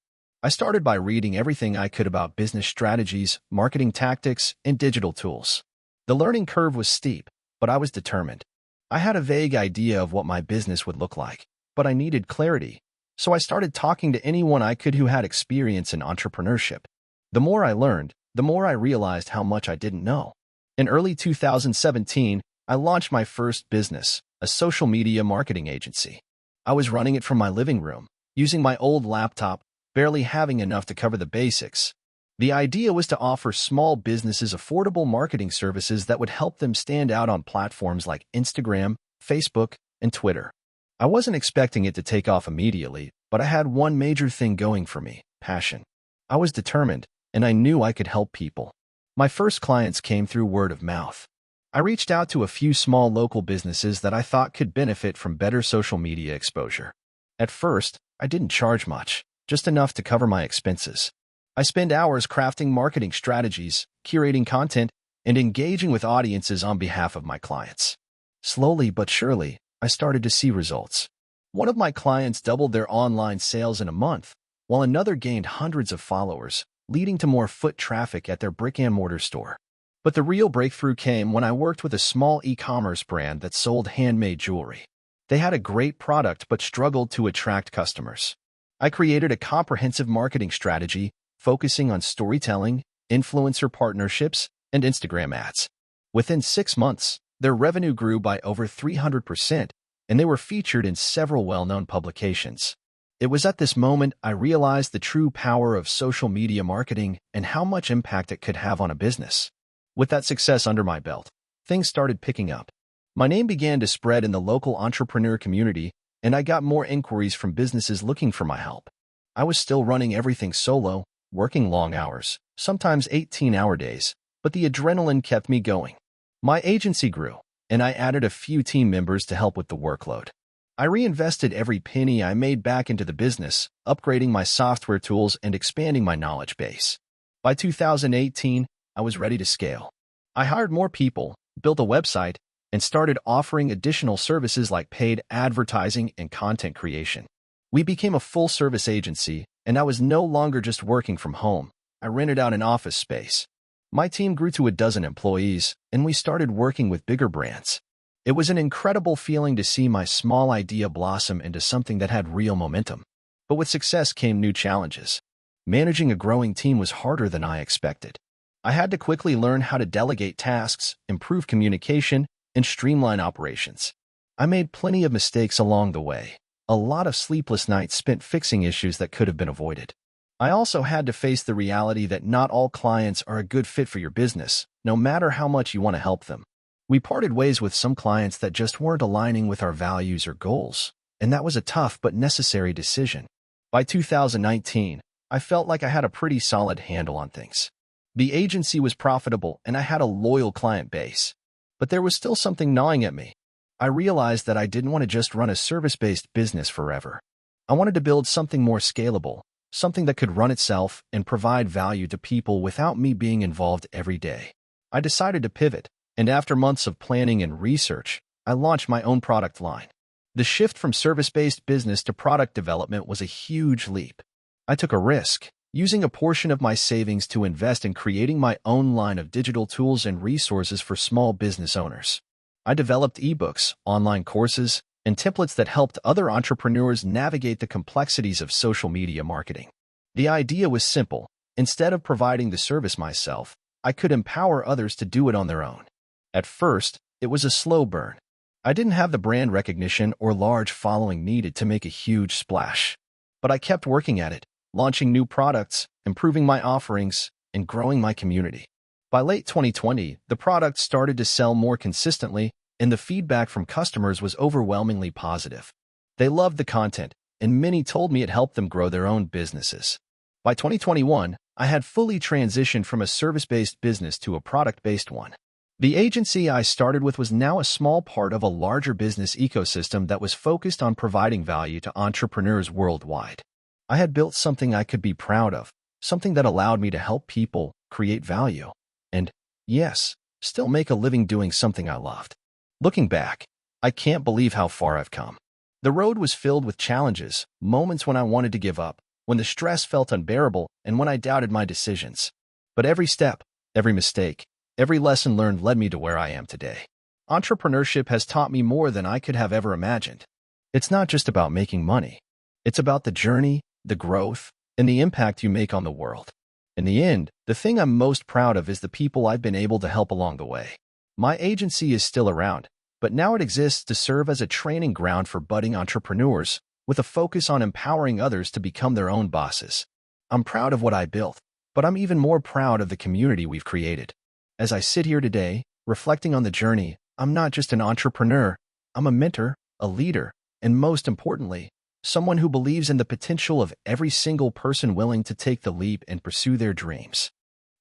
I started by reading everything I could about business strategies, marketing tactics, and digital tools. The learning curve was steep, but I was determined. I had a vague idea of what my business would look like, but I needed clarity, so I started talking to anyone I could who had experience in entrepreneurship. The more I learned, the more I realized how much I didn't know. In early 2017, I launched my first business, a social media marketing agency. I was running it from my living room, using my old laptop, barely having enough to cover the basics. The idea was to offer small businesses affordable marketing services that would help them stand out on platforms like Instagram, Facebook, and Twitter. I wasn't expecting it to take off immediately, but I had one major thing going for me: passion. I was determined, and I knew I could help people. My first clients came through word of mouth. I reached out to a few small local businesses that I thought could benefit from better social media exposure. At first, I didn't charge much, just enough to cover my expenses. I spent hours crafting marketing strategies, curating content, and engaging with audiences on behalf of my clients. Slowly but surely, I started to see results. One of my clients doubled their online sales in a month, while another gained hundreds of followers, leading to more foot traffic at their brick-and-mortar store. But the real breakthrough came when I worked with a small e-commerce brand that sold handmade jewelry. They had a great product but struggled to attract customers. I created a comprehensive marketing strategy focusing on storytelling, influencer partnerships, and Instagram ads. Within 6 months, their revenue grew by over 300%, and they were featured in several well-known publications. It was at this moment I realized the true power of social media marketing and how much impact it could have on a business. With that success under my belt, things started picking up. My name began to spread in the local entrepreneur community, and I got more inquiries from businesses looking for my help. I was still running everything solo, working long hours, sometimes 18-hour days, but the adrenaline kept me going. My agency grew, and I added a few team members to help with the workload. I reinvested every penny I made back into the business, upgrading my software tools and expanding my knowledge base. By 2018, I was ready to scale. I hired more people, built a website, and started offering additional services like paid advertising and content creation. We became a full-service agency, and I was no longer just working from home. I rented out an office space. My team grew to 12 employees, and we started working with bigger brands. It was an incredible feeling to see my small idea blossom into something that had real momentum. But with success came new challenges. Managing a growing team was harder than I expected. I had to quickly learn how to delegate tasks, improve communication, and streamline operations. I made plenty of mistakes along the way. A lot of sleepless nights spent fixing issues that could have been avoided. I also had to face the reality that not all clients are a good fit for your business, no matter how much you want to help them. We parted ways with some clients that just weren't aligning with our values or goals, and that was a tough but necessary decision. By 2019, I felt like I had a pretty solid handle on things. The agency was profitable and I had a loyal client base. But there was still something gnawing at me. I realized that I didn't want to just run a service-based business forever. I wanted to build something more scalable, something that could run itself and provide value to people without me being involved every day. I decided to pivot, and after months of planning and research, I launched my own product line. The shift from service-based business to product development was a huge leap. I took a risk, using a portion of my savings to invest in creating my own line of digital tools and resources for small business owners. I developed ebooks, online courses, and templates that helped other entrepreneurs navigate the complexities of social media marketing. The idea was simple. Instead of providing the service myself, I could empower others to do it on their own. At first, it was a slow burn. I didn't have the brand recognition or large following needed to make a huge splash. But I kept working at it, launching new products, improving my offerings, and growing my community. By late 2020, the product started to sell more consistently, and the feedback from customers was overwhelmingly positive. They loved the content, and many told me it helped them grow their own businesses. By 2021, I had fully transitioned from a service-based business to a product-based one. The agency I started with was now a small part of a larger business ecosystem that was focused on providing value to entrepreneurs worldwide. I had built something I could be proud of, something that allowed me to help people create value, and, yes, still make a living doing something I loved. Looking back, I can't believe how far I've come. The road was filled with challenges, moments when I wanted to give up, when the stress felt unbearable, and when I doubted my decisions. But every step, every mistake, every lesson learned led me to where I am today. Entrepreneurship has taught me more than I could have ever imagined. It's not just about making money. It's about the journey, the growth, and the impact you make on the world. In the end, the thing I'm most proud of is the people I've been able to help along the way. My agency is still around, but now it exists to serve as a training ground for budding entrepreneurs, with a focus on empowering others to become their own bosses. I'm proud of what I built, but I'm even more proud of the community we've created. As I sit here today, reflecting on the journey, I'm not just an entrepreneur, I'm a mentor, a leader, and most importantly, someone who believes in the potential of every single person willing to take the leap and pursue their dreams.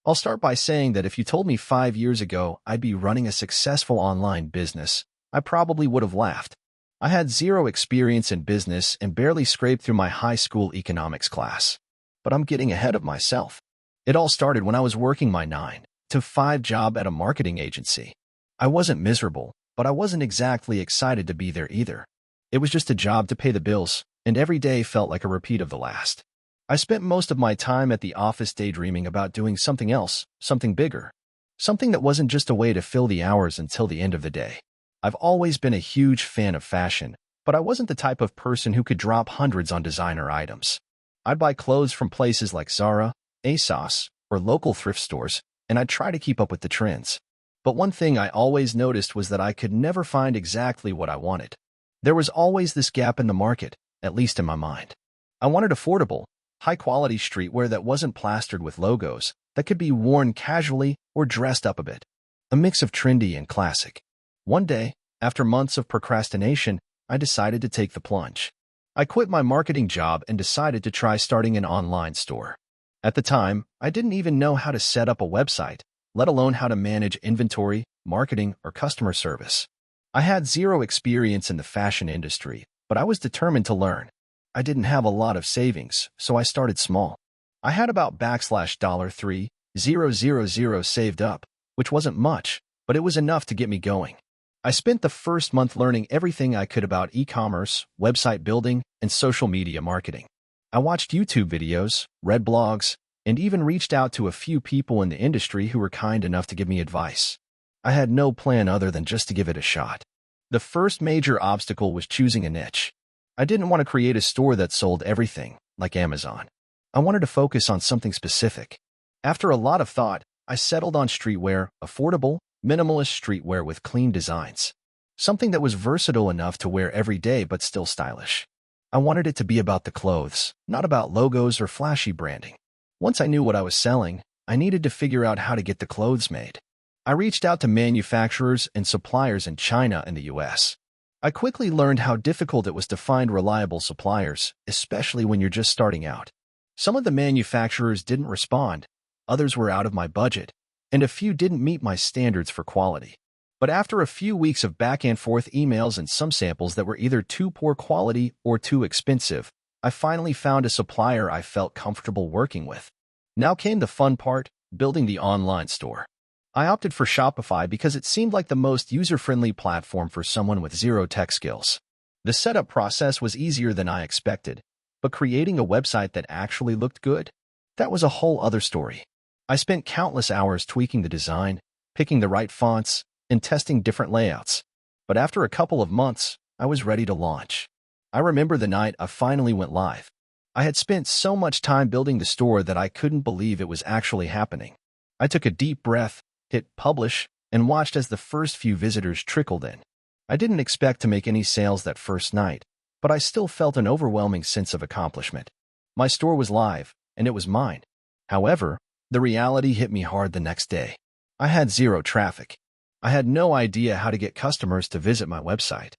I'll start by saying that if you told me 5 years ago I'd be running a successful online business, I probably would have laughed. I had zero experience in business and barely scraped through my high school economics class. But I'm getting ahead of myself. It all started when I was working my 9-to-5 job at a marketing agency. I wasn't miserable, but I wasn't exactly excited to be there either. It was just a job to pay the bills, and every day felt like a repeat of the last. I spent most of my time at the office daydreaming about doing something else, something bigger. Something that wasn't just a way to fill the hours until the end of the day. I've always been a huge fan of fashion, but I wasn't the type of person who could drop hundreds on designer items. I'd buy clothes from places like Zara, ASOS, or local thrift stores, and I'd try to keep up with the trends. But one thing I always noticed was that I could never find exactly what I wanted. There was always this gap in the market, at least in my mind. I wanted affordable, high-quality streetwear that wasn't plastered with logos, that could be worn casually or dressed up a bit. A mix of trendy and classic. One day, after months of procrastination, I decided to take the plunge. I quit my marketing job and decided to try starting an online store. At the time, I didn't even know how to set up a website, let alone how to manage inventory, marketing, or customer service. I had zero experience in the fashion industry, but I was determined to learn. I didn't have a lot of savings, so I started small. I had about $3,000 saved up, which wasn't much, but it was enough to get me going. I spent the first month learning everything I could about e-commerce, website building, and social media marketing. I watched YouTube videos, read blogs, and even reached out to a few people in the industry who were kind enough to give me advice. I had no plan other than just to give it a shot. The first major obstacle was choosing a niche. I didn't want to create a store that sold everything, like Amazon. I wanted to focus on something specific. After a lot of thought, I settled on streetwear, affordable, minimalist streetwear with clean designs. Something that was versatile enough to wear every day but still stylish. I wanted it to be about the clothes, not about logos or flashy branding. Once I knew what I was selling, I needed to figure out how to get the clothes made. I reached out to manufacturers and suppliers in China and the US. I quickly learned how difficult it was to find reliable suppliers, especially when you're just starting out. Some of the manufacturers didn't respond, others were out of my budget, and a few didn't meet my standards for quality. But after a few weeks of back-and-forth emails and some samples that were either too poor quality or too expensive, I finally found a supplier I felt comfortable working with. Now came the fun part, building the online store. I opted for Shopify because it seemed like the most user-friendly platform for someone with zero tech skills. The setup process was easier than I expected, but creating a website that actually looked good? That was a whole other story. I spent countless hours tweaking the design, picking the right fonts, and testing different layouts. But after a couple of months, I was ready to launch. I remember the night I finally went live. I had spent so much time building the store that I couldn't believe it was actually happening. I took a deep breath, hit publish, and watched as the first few visitors trickled in. I didn't expect to make any sales that first night, but I still felt an overwhelming sense of accomplishment. My store was live, and it was mine. However, the reality hit me hard the next day. I had zero traffic. I had no idea how to get customers to visit my website.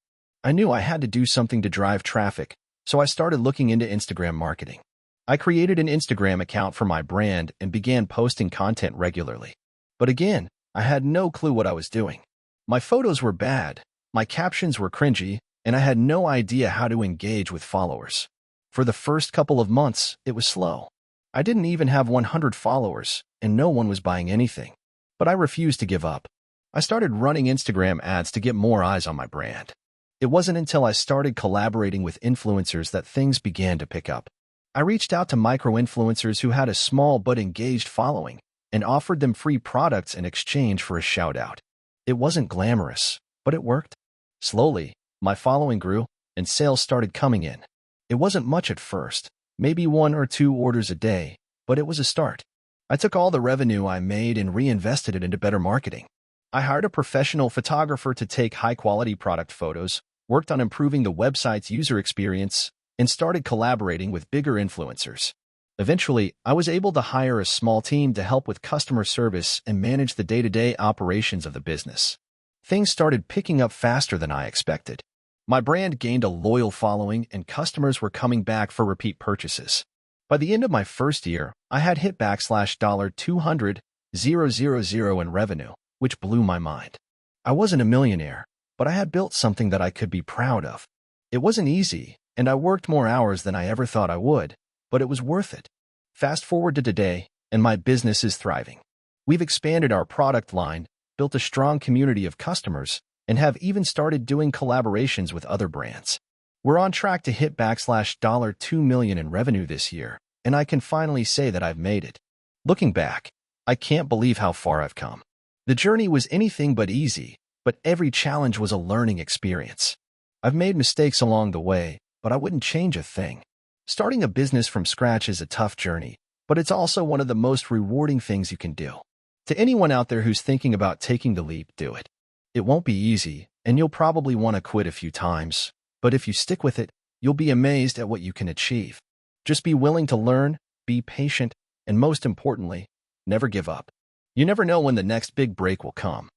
I knew I had to do something to drive traffic, so I started looking into Instagram marketing. I created an Instagram account for my brand and began posting content regularly. But again, I had no clue what I was doing. My photos were bad, my captions were cringy, and I had no idea how to engage with followers. For the first couple of months, it was slow. I didn't even have 100 followers, and no one was buying anything. But I refused to give up. I started running Instagram ads to get more eyes on my brand. It wasn't until I started collaborating with influencers that things began to pick up. I reached out to micro-influencers who had a small but engaged following and offered them free products in exchange for a shout-out. It wasn't glamorous, but it worked. Slowly, my following grew, and sales started coming in. It wasn't much at first, maybe 1 or 2 orders a day, but it was a start. I took all the revenue I made and reinvested it into better marketing. I hired a professional photographer to take high-quality product photos, worked on improving the website's user experience, and started collaborating with bigger influencers. Eventually, I was able to hire a small team to help with customer service and manage the day-to-day operations of the business. Things started picking up faster than I expected. My brand gained a loyal following and customers were coming back for repeat purchases. By the end of my first year, I had hit $200,000 in revenue, which blew my mind. I wasn't a millionaire, but I had built something that I could be proud of. It wasn't easy, and I worked more hours than I ever thought I would, but it was worth it. Fast forward to today, and my business is thriving. We've expanded our product line, built a strong community of customers, and have even started doing collaborations with other brands. We're on track to hit $2 million in revenue this year, and I can finally say that I've made it. Looking back, I can't believe how far I've come. The journey was anything but easy, but every challenge was a learning experience. I've made mistakes along the way, but I wouldn't change a thing. Starting a business from scratch is a tough journey, but it's also one of the most rewarding things you can do. To anyone out there who's thinking about taking the leap, do it. It won't be easy, and you'll probably want to quit a few times, but if you stick with it, you'll be amazed at what you can achieve. Just be willing to learn, be patient, and most importantly, never give up. You never know when the next big break will come.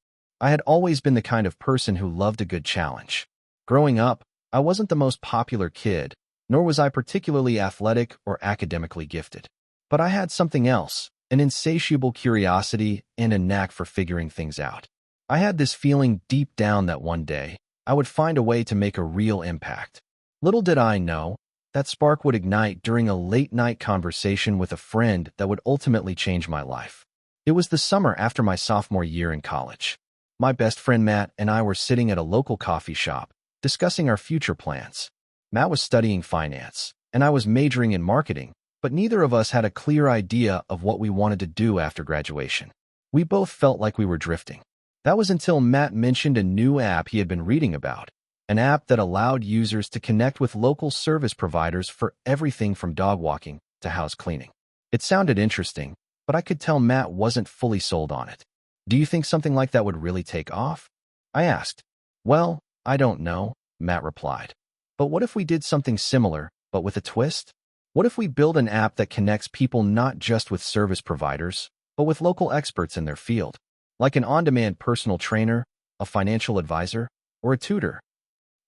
I had always been the kind of person who loved a good challenge. Growing up, I wasn't the most popular kid, nor was I particularly athletic or academically gifted. But I had something else, an insatiable curiosity and a knack for figuring things out. I had this feeling deep down that one day, I would find a way to make a real impact. Little did I know, that spark would ignite during a late-night conversation with a friend that would ultimately change my life. It was the summer after my sophomore year in college. My best friend Matt and I were sitting at a local coffee shop, discussing our future plans. Matt was studying finance, and I was majoring in marketing, but neither of us had a clear idea of what we wanted to do after graduation. We both felt like we were drifting. That was until Matt mentioned a new app he had been reading about, an app that allowed users to connect with local service providers for everything from dog walking to house cleaning. It sounded interesting, but I could tell Matt wasn't fully sold on it. Do you think something like that would really take off? I asked. Well, I don't know, Matt replied. But what if we did something similar, but with a twist? What if we build an app that connects people not just with service providers, but with local experts in their field, like an on-demand personal trainer, a financial advisor, or a tutor?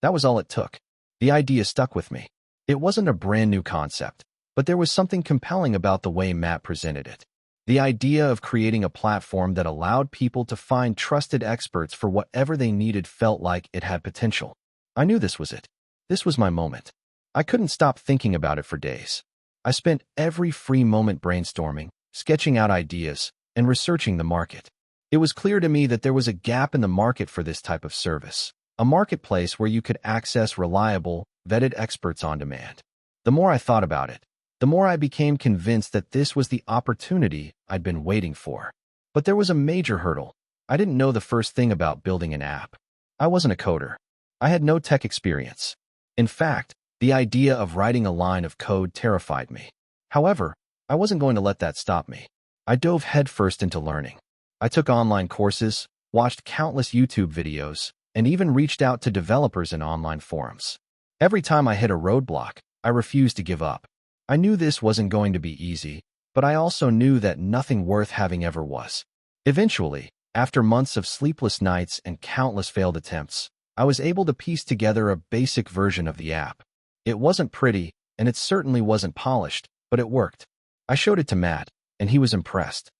That was all it took. The idea stuck with me. It wasn't a brand new concept, but there was something compelling about the way Matt presented it. The idea of creating a platform that allowed people to find trusted experts for whatever they needed felt like it had potential. I knew this was it. This was my moment. I couldn't stop thinking about it for days. I spent every free moment brainstorming, sketching out ideas, and researching the market. It was clear to me that there was a gap in the market for this type of service, a marketplace where you could access reliable, vetted experts on demand. The more I thought about it, the more I became convinced that this was the opportunity I'd been waiting for. But there was a major hurdle. I didn't know the first thing about building an app. I wasn't a coder. I had no tech experience. In fact, the idea of writing a line of code terrified me. However, I wasn't going to let that stop me. I dove headfirst into learning. I took online courses, watched countless YouTube videos, and even reached out to developers in online forums. Every time I hit a roadblock, I refused to give up. I knew this wasn't going to be easy, but I also knew that nothing worth having ever was. Eventually, after months of sleepless nights and countless failed attempts, I was able to piece together a basic version of the app. It wasn't pretty, and it certainly wasn't polished, but it worked. I showed it to Matt, and he was impressed.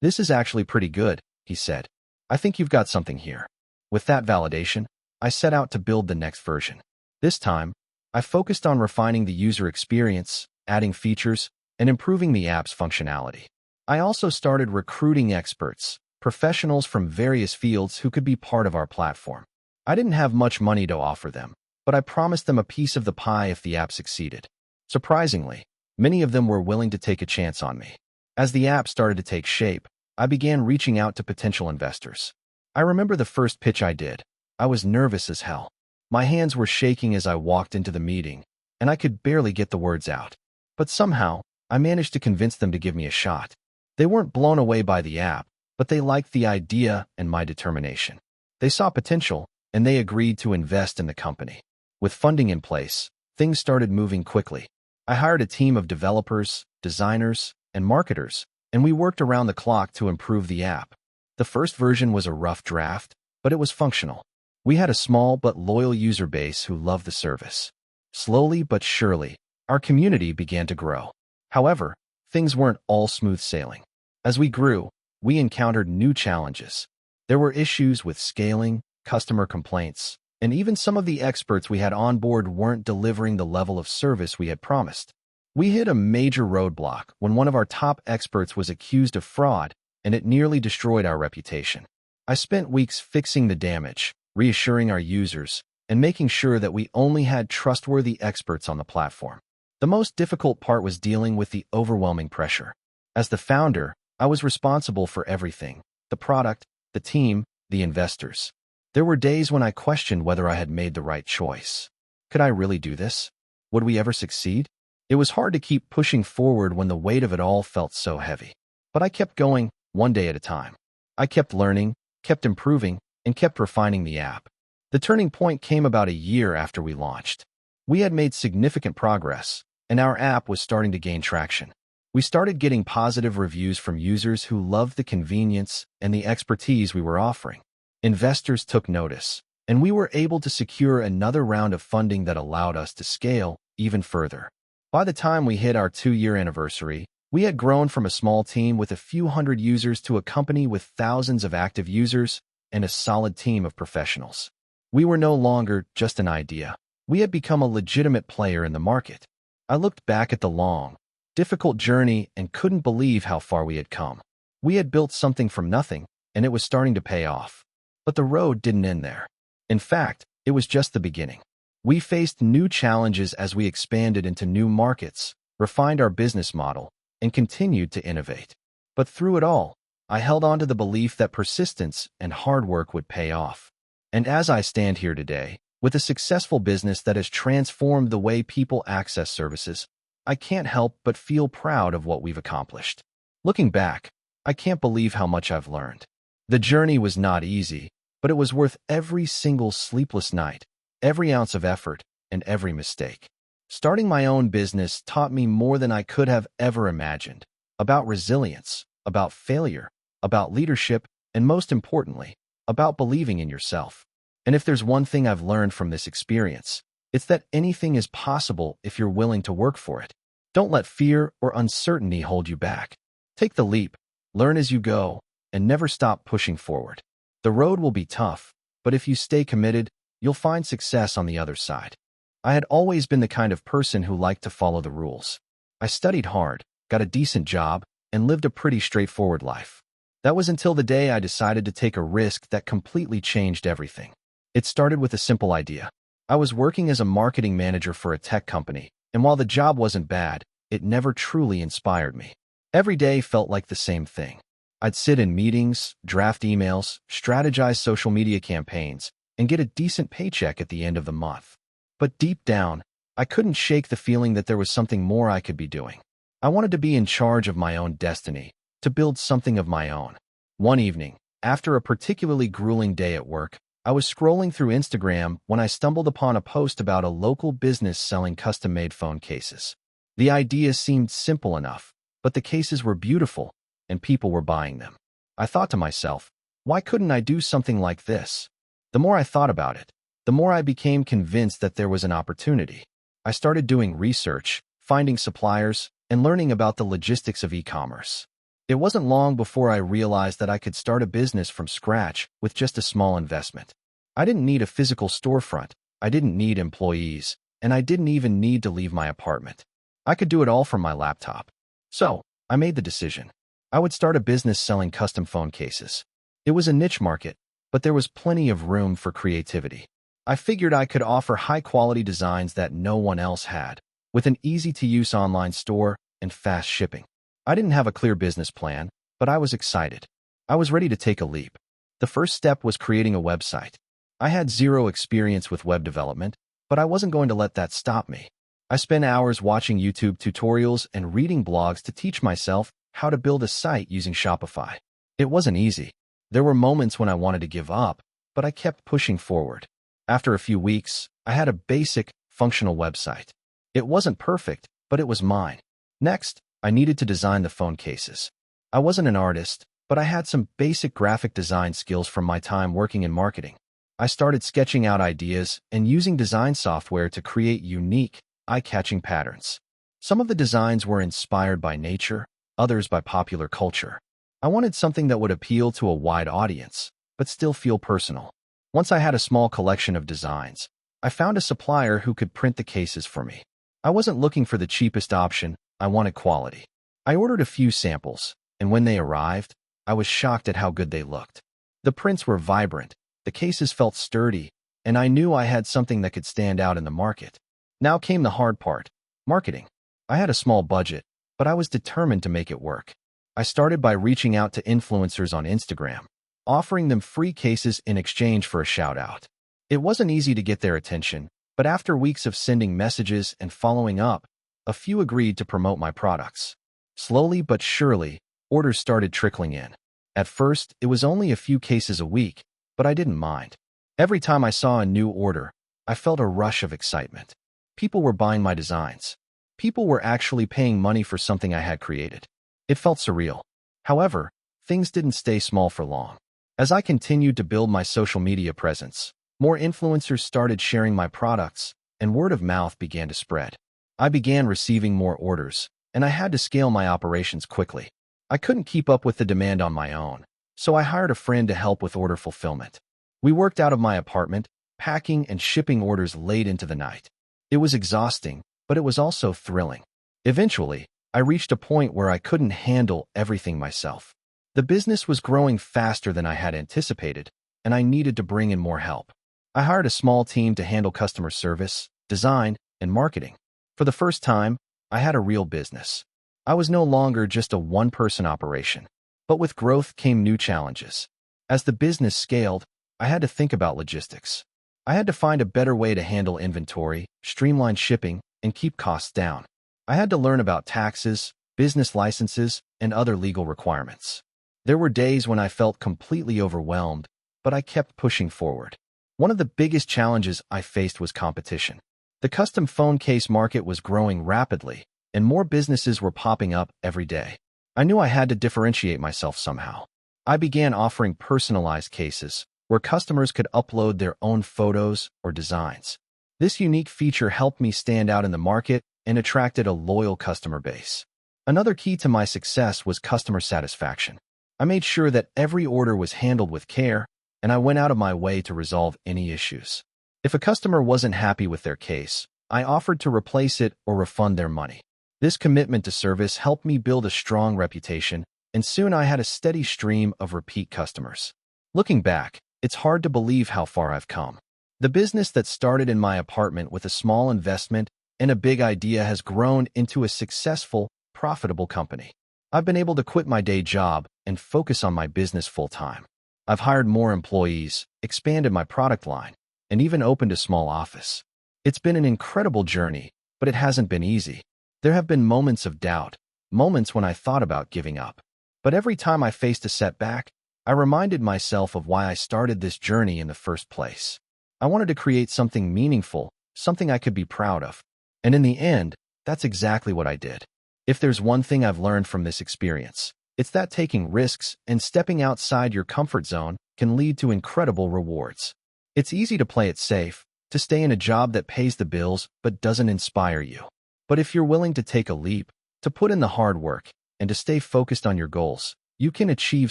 "This is actually pretty good," he said. "I think you've got something here." With that validation, I set out to build the next version. This time, I focused on refining the user experience, adding features, and improving the app's functionality. I also started recruiting experts, professionals from various fields who could be part of our platform. I didn't have much money to offer them, but I promised them a piece of the pie if the app succeeded. Surprisingly, many of them were willing to take a chance on me. As the app started to take shape, I began reaching out to potential investors. I remember the first pitch I did. I was nervous as hell. My hands were shaking as I walked into the meeting, and I could barely get the words out. But somehow, I managed to convince them to give me a shot. They weren't blown away by the app, but they liked the idea and my determination. They saw potential, and they agreed to invest in the company. With funding in place, things started moving quickly. I hired a team of developers, designers, and marketers, and we worked around the clock to improve the app. The first version was a rough draft, but it was functional. We had a small but loyal user base who loved the service. Slowly but surely, our community began to grow. However, things weren't all smooth sailing. As we grew, we encountered new challenges. There were issues with scaling, customer complaints, and even some of the experts we had on board weren't delivering the level of service we had promised. We hit a major roadblock when one of our top experts was accused of fraud, and it nearly destroyed our reputation. I spent weeks fixing the damage, reassuring our users, and making sure that we only had trustworthy experts on the platform. The most difficult part was dealing with the overwhelming pressure. As the founder, I was responsible for everything: the product, the team, the investors. There were days when I questioned whether I had made the right choice. Could I really do this? Would we ever succeed? It was hard to keep pushing forward when the weight of it all felt so heavy. But I kept going, one day at a time. I kept learning, kept improving, and kept refining the app. The turning point came about a year after we launched. We had made significant progress, and our app was starting to gain traction. We started getting positive reviews from users who loved the convenience and the expertise we were offering. Investors took notice, and we were able to secure another round of funding that allowed us to scale even further. By the time we hit our 2-year anniversary, we had grown from a small team with a few hundred users to a company with thousands of active users and a solid team of professionals. We were no longer just an idea. We had become a legitimate player in the market. I looked back at the long, difficult journey and couldn't believe how far we had come. We had built something from nothing, and it was starting to pay off. But the road didn't end there. In fact, it was just the beginning. We faced new challenges as we expanded into new markets, refined our business model, and continued to innovate. But through it all, I held on to the belief that persistence and hard work would pay off. And as I stand here today, with a successful business that has transformed the way people access services, I can't help but feel proud of what we've accomplished. Looking back, I can't believe how much I've learned. The journey was not easy, but it was worth every single sleepless night, every ounce of effort, and every mistake. Starting my own business taught me more than I could have ever imagined, about resilience, about failure, about leadership, and most importantly, about believing in yourself. And if there's one thing I've learned from this experience, it's that anything is possible if you're willing to work for it. Don't let fear or uncertainty hold you back. Take the leap, learn as you go, and never stop pushing forward. The road will be tough, but if you stay committed, you'll find success on the other side. I had always been the kind of person who liked to follow the rules. I studied hard, got a decent job, and lived a pretty straightforward life. That was until the day I decided to take a risk that completely changed everything. It started with a simple idea. I was working as a marketing manager for a tech company, and while the job wasn't bad, it never truly inspired me. Every day felt like the same thing. I'd sit in meetings, draft emails, strategize social media campaigns, and get a decent paycheck at the end of the month. But deep down, I couldn't shake the feeling that there was something more I could be doing. I wanted to be in charge of my own destiny, to build something of my own. One evening, after a particularly grueling day at work, I was scrolling through Instagram when I stumbled upon a post about a local business selling custom-made phone cases. The idea seemed simple enough, but the cases were beautiful, and people were buying them. I thought to myself, why couldn't I do something like this? The more I thought about it, the more I became convinced that there was an opportunity. I started doing research, finding suppliers, and learning about the logistics of e-commerce. It wasn't long before I realized that I could start a business from scratch with just a small investment. I didn't need a physical storefront, I didn't need employees, and I didn't even need to leave my apartment. I could do it all from my laptop. So, I made the decision. I would start a business selling custom phone cases. It was a niche market, but there was plenty of room for creativity. I figured I could offer high-quality designs that no one else had, with an easy-to-use online store and fast shipping. I didn't have a clear business plan, but I was excited. I was ready to take a leap. The first step was creating a website. I had zero experience with web development, but I wasn't going to let that stop me. I spent hours watching YouTube tutorials and reading blogs to teach myself how to build a site using Shopify. It wasn't easy. There were moments when I wanted to give up, but I kept pushing forward. After a few weeks, I had a basic, functional website. It wasn't perfect, but it was mine. Next, I needed to design the phone cases. I wasn't an artist, but I had some basic graphic design skills from my time working in marketing. I started sketching out ideas and using design software to create unique, eye-catching patterns. Some of the designs were inspired by nature, others by popular culture. I wanted something that would appeal to a wide audience, but still feel personal. Once I had a small collection of designs, I found a supplier who could print the cases for me. I wasn't looking for the cheapest option, I wanted quality. I ordered a few samples, and when they arrived, I was shocked at how good they looked. The prints were vibrant, the cases felt sturdy, and I knew I had something that could stand out in the market. Now came the hard part, marketing. I had a small budget, but I was determined to make it work. I started by reaching out to influencers on Instagram, offering them free cases in exchange for a shout-out. It wasn't easy to get their attention, but after weeks of sending messages and following up, a few agreed to promote my products. Slowly but surely, orders started trickling in. At first, it was only a few cases a week, but I didn't mind. Every time I saw a new order, I felt a rush of excitement. People were buying my designs. People were actually paying money for something I had created. It felt surreal. However, things didn't stay small for long. As I continued to build my social media presence, more influencers started sharing my products, and word of mouth began to spread. I began receiving more orders, and I had to scale my operations quickly. I couldn't keep up with the demand on my own, so I hired a friend to help with order fulfillment. We worked out of my apartment, packing and shipping orders late into the night. It was exhausting, but it was also thrilling. Eventually, I reached a point where I couldn't handle everything myself. The business was growing faster than I had anticipated, and I needed to bring in more help. I hired a small team to handle customer service, design, and marketing. For the first time, I had a real business. I was no longer just a one-person operation. But with growth came new challenges. As the business scaled, I had to think about logistics. I had to find a better way to handle inventory, streamline shipping, and keep costs down. I had to learn about taxes, business licenses, and other legal requirements. There were days when I felt completely overwhelmed, but I kept pushing forward. One of the biggest challenges I faced was competition. The custom phone case market was growing rapidly, and more businesses were popping up every day. I knew I had to differentiate myself somehow. I began offering personalized cases, where customers could upload their own photos or designs. This unique feature helped me stand out in the market and attracted a loyal customer base. Another key to my success was customer satisfaction. I made sure that every order was handled with care, and I went out of my way to resolve any issues. If a customer wasn't happy with their case, I offered to replace it or refund their money. This commitment to service helped me build a strong reputation, and soon I had a steady stream of repeat customers. Looking back, it's hard to believe how far I've come. The business that started in my apartment with a small investment and a big idea has grown into a successful, profitable company. I've been able to quit my day job and focus on my business full-time. I've hired more employees, expanded my product line, and even opened a small office. It's been an incredible journey, but it hasn't been easy. There have been moments of doubt, moments when I thought about giving up. But every time I faced a setback, I reminded myself of why I started this journey in the first place. I wanted to create something meaningful, something I could be proud of. And in the end, that's exactly what I did. If there's one thing I've learned from this experience, it's that taking risks and stepping outside your comfort zone can lead to incredible rewards. It's easy to play it safe, to stay in a job that pays the bills but doesn't inspire you. But if you're willing to take a leap, to put in the hard work, and to stay focused on your goals, you can achieve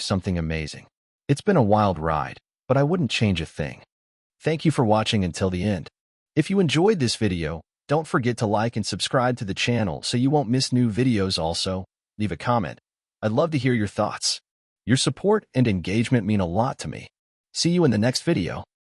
something amazing. It's been a wild ride, but I wouldn't change a thing. Thank you for watching until the end. If you enjoyed this video, don't forget to like and subscribe to the channel so you won't miss new videos. Also, leave a comment. I'd love to hear your thoughts. Your support and engagement mean a lot to me. See you in the next video.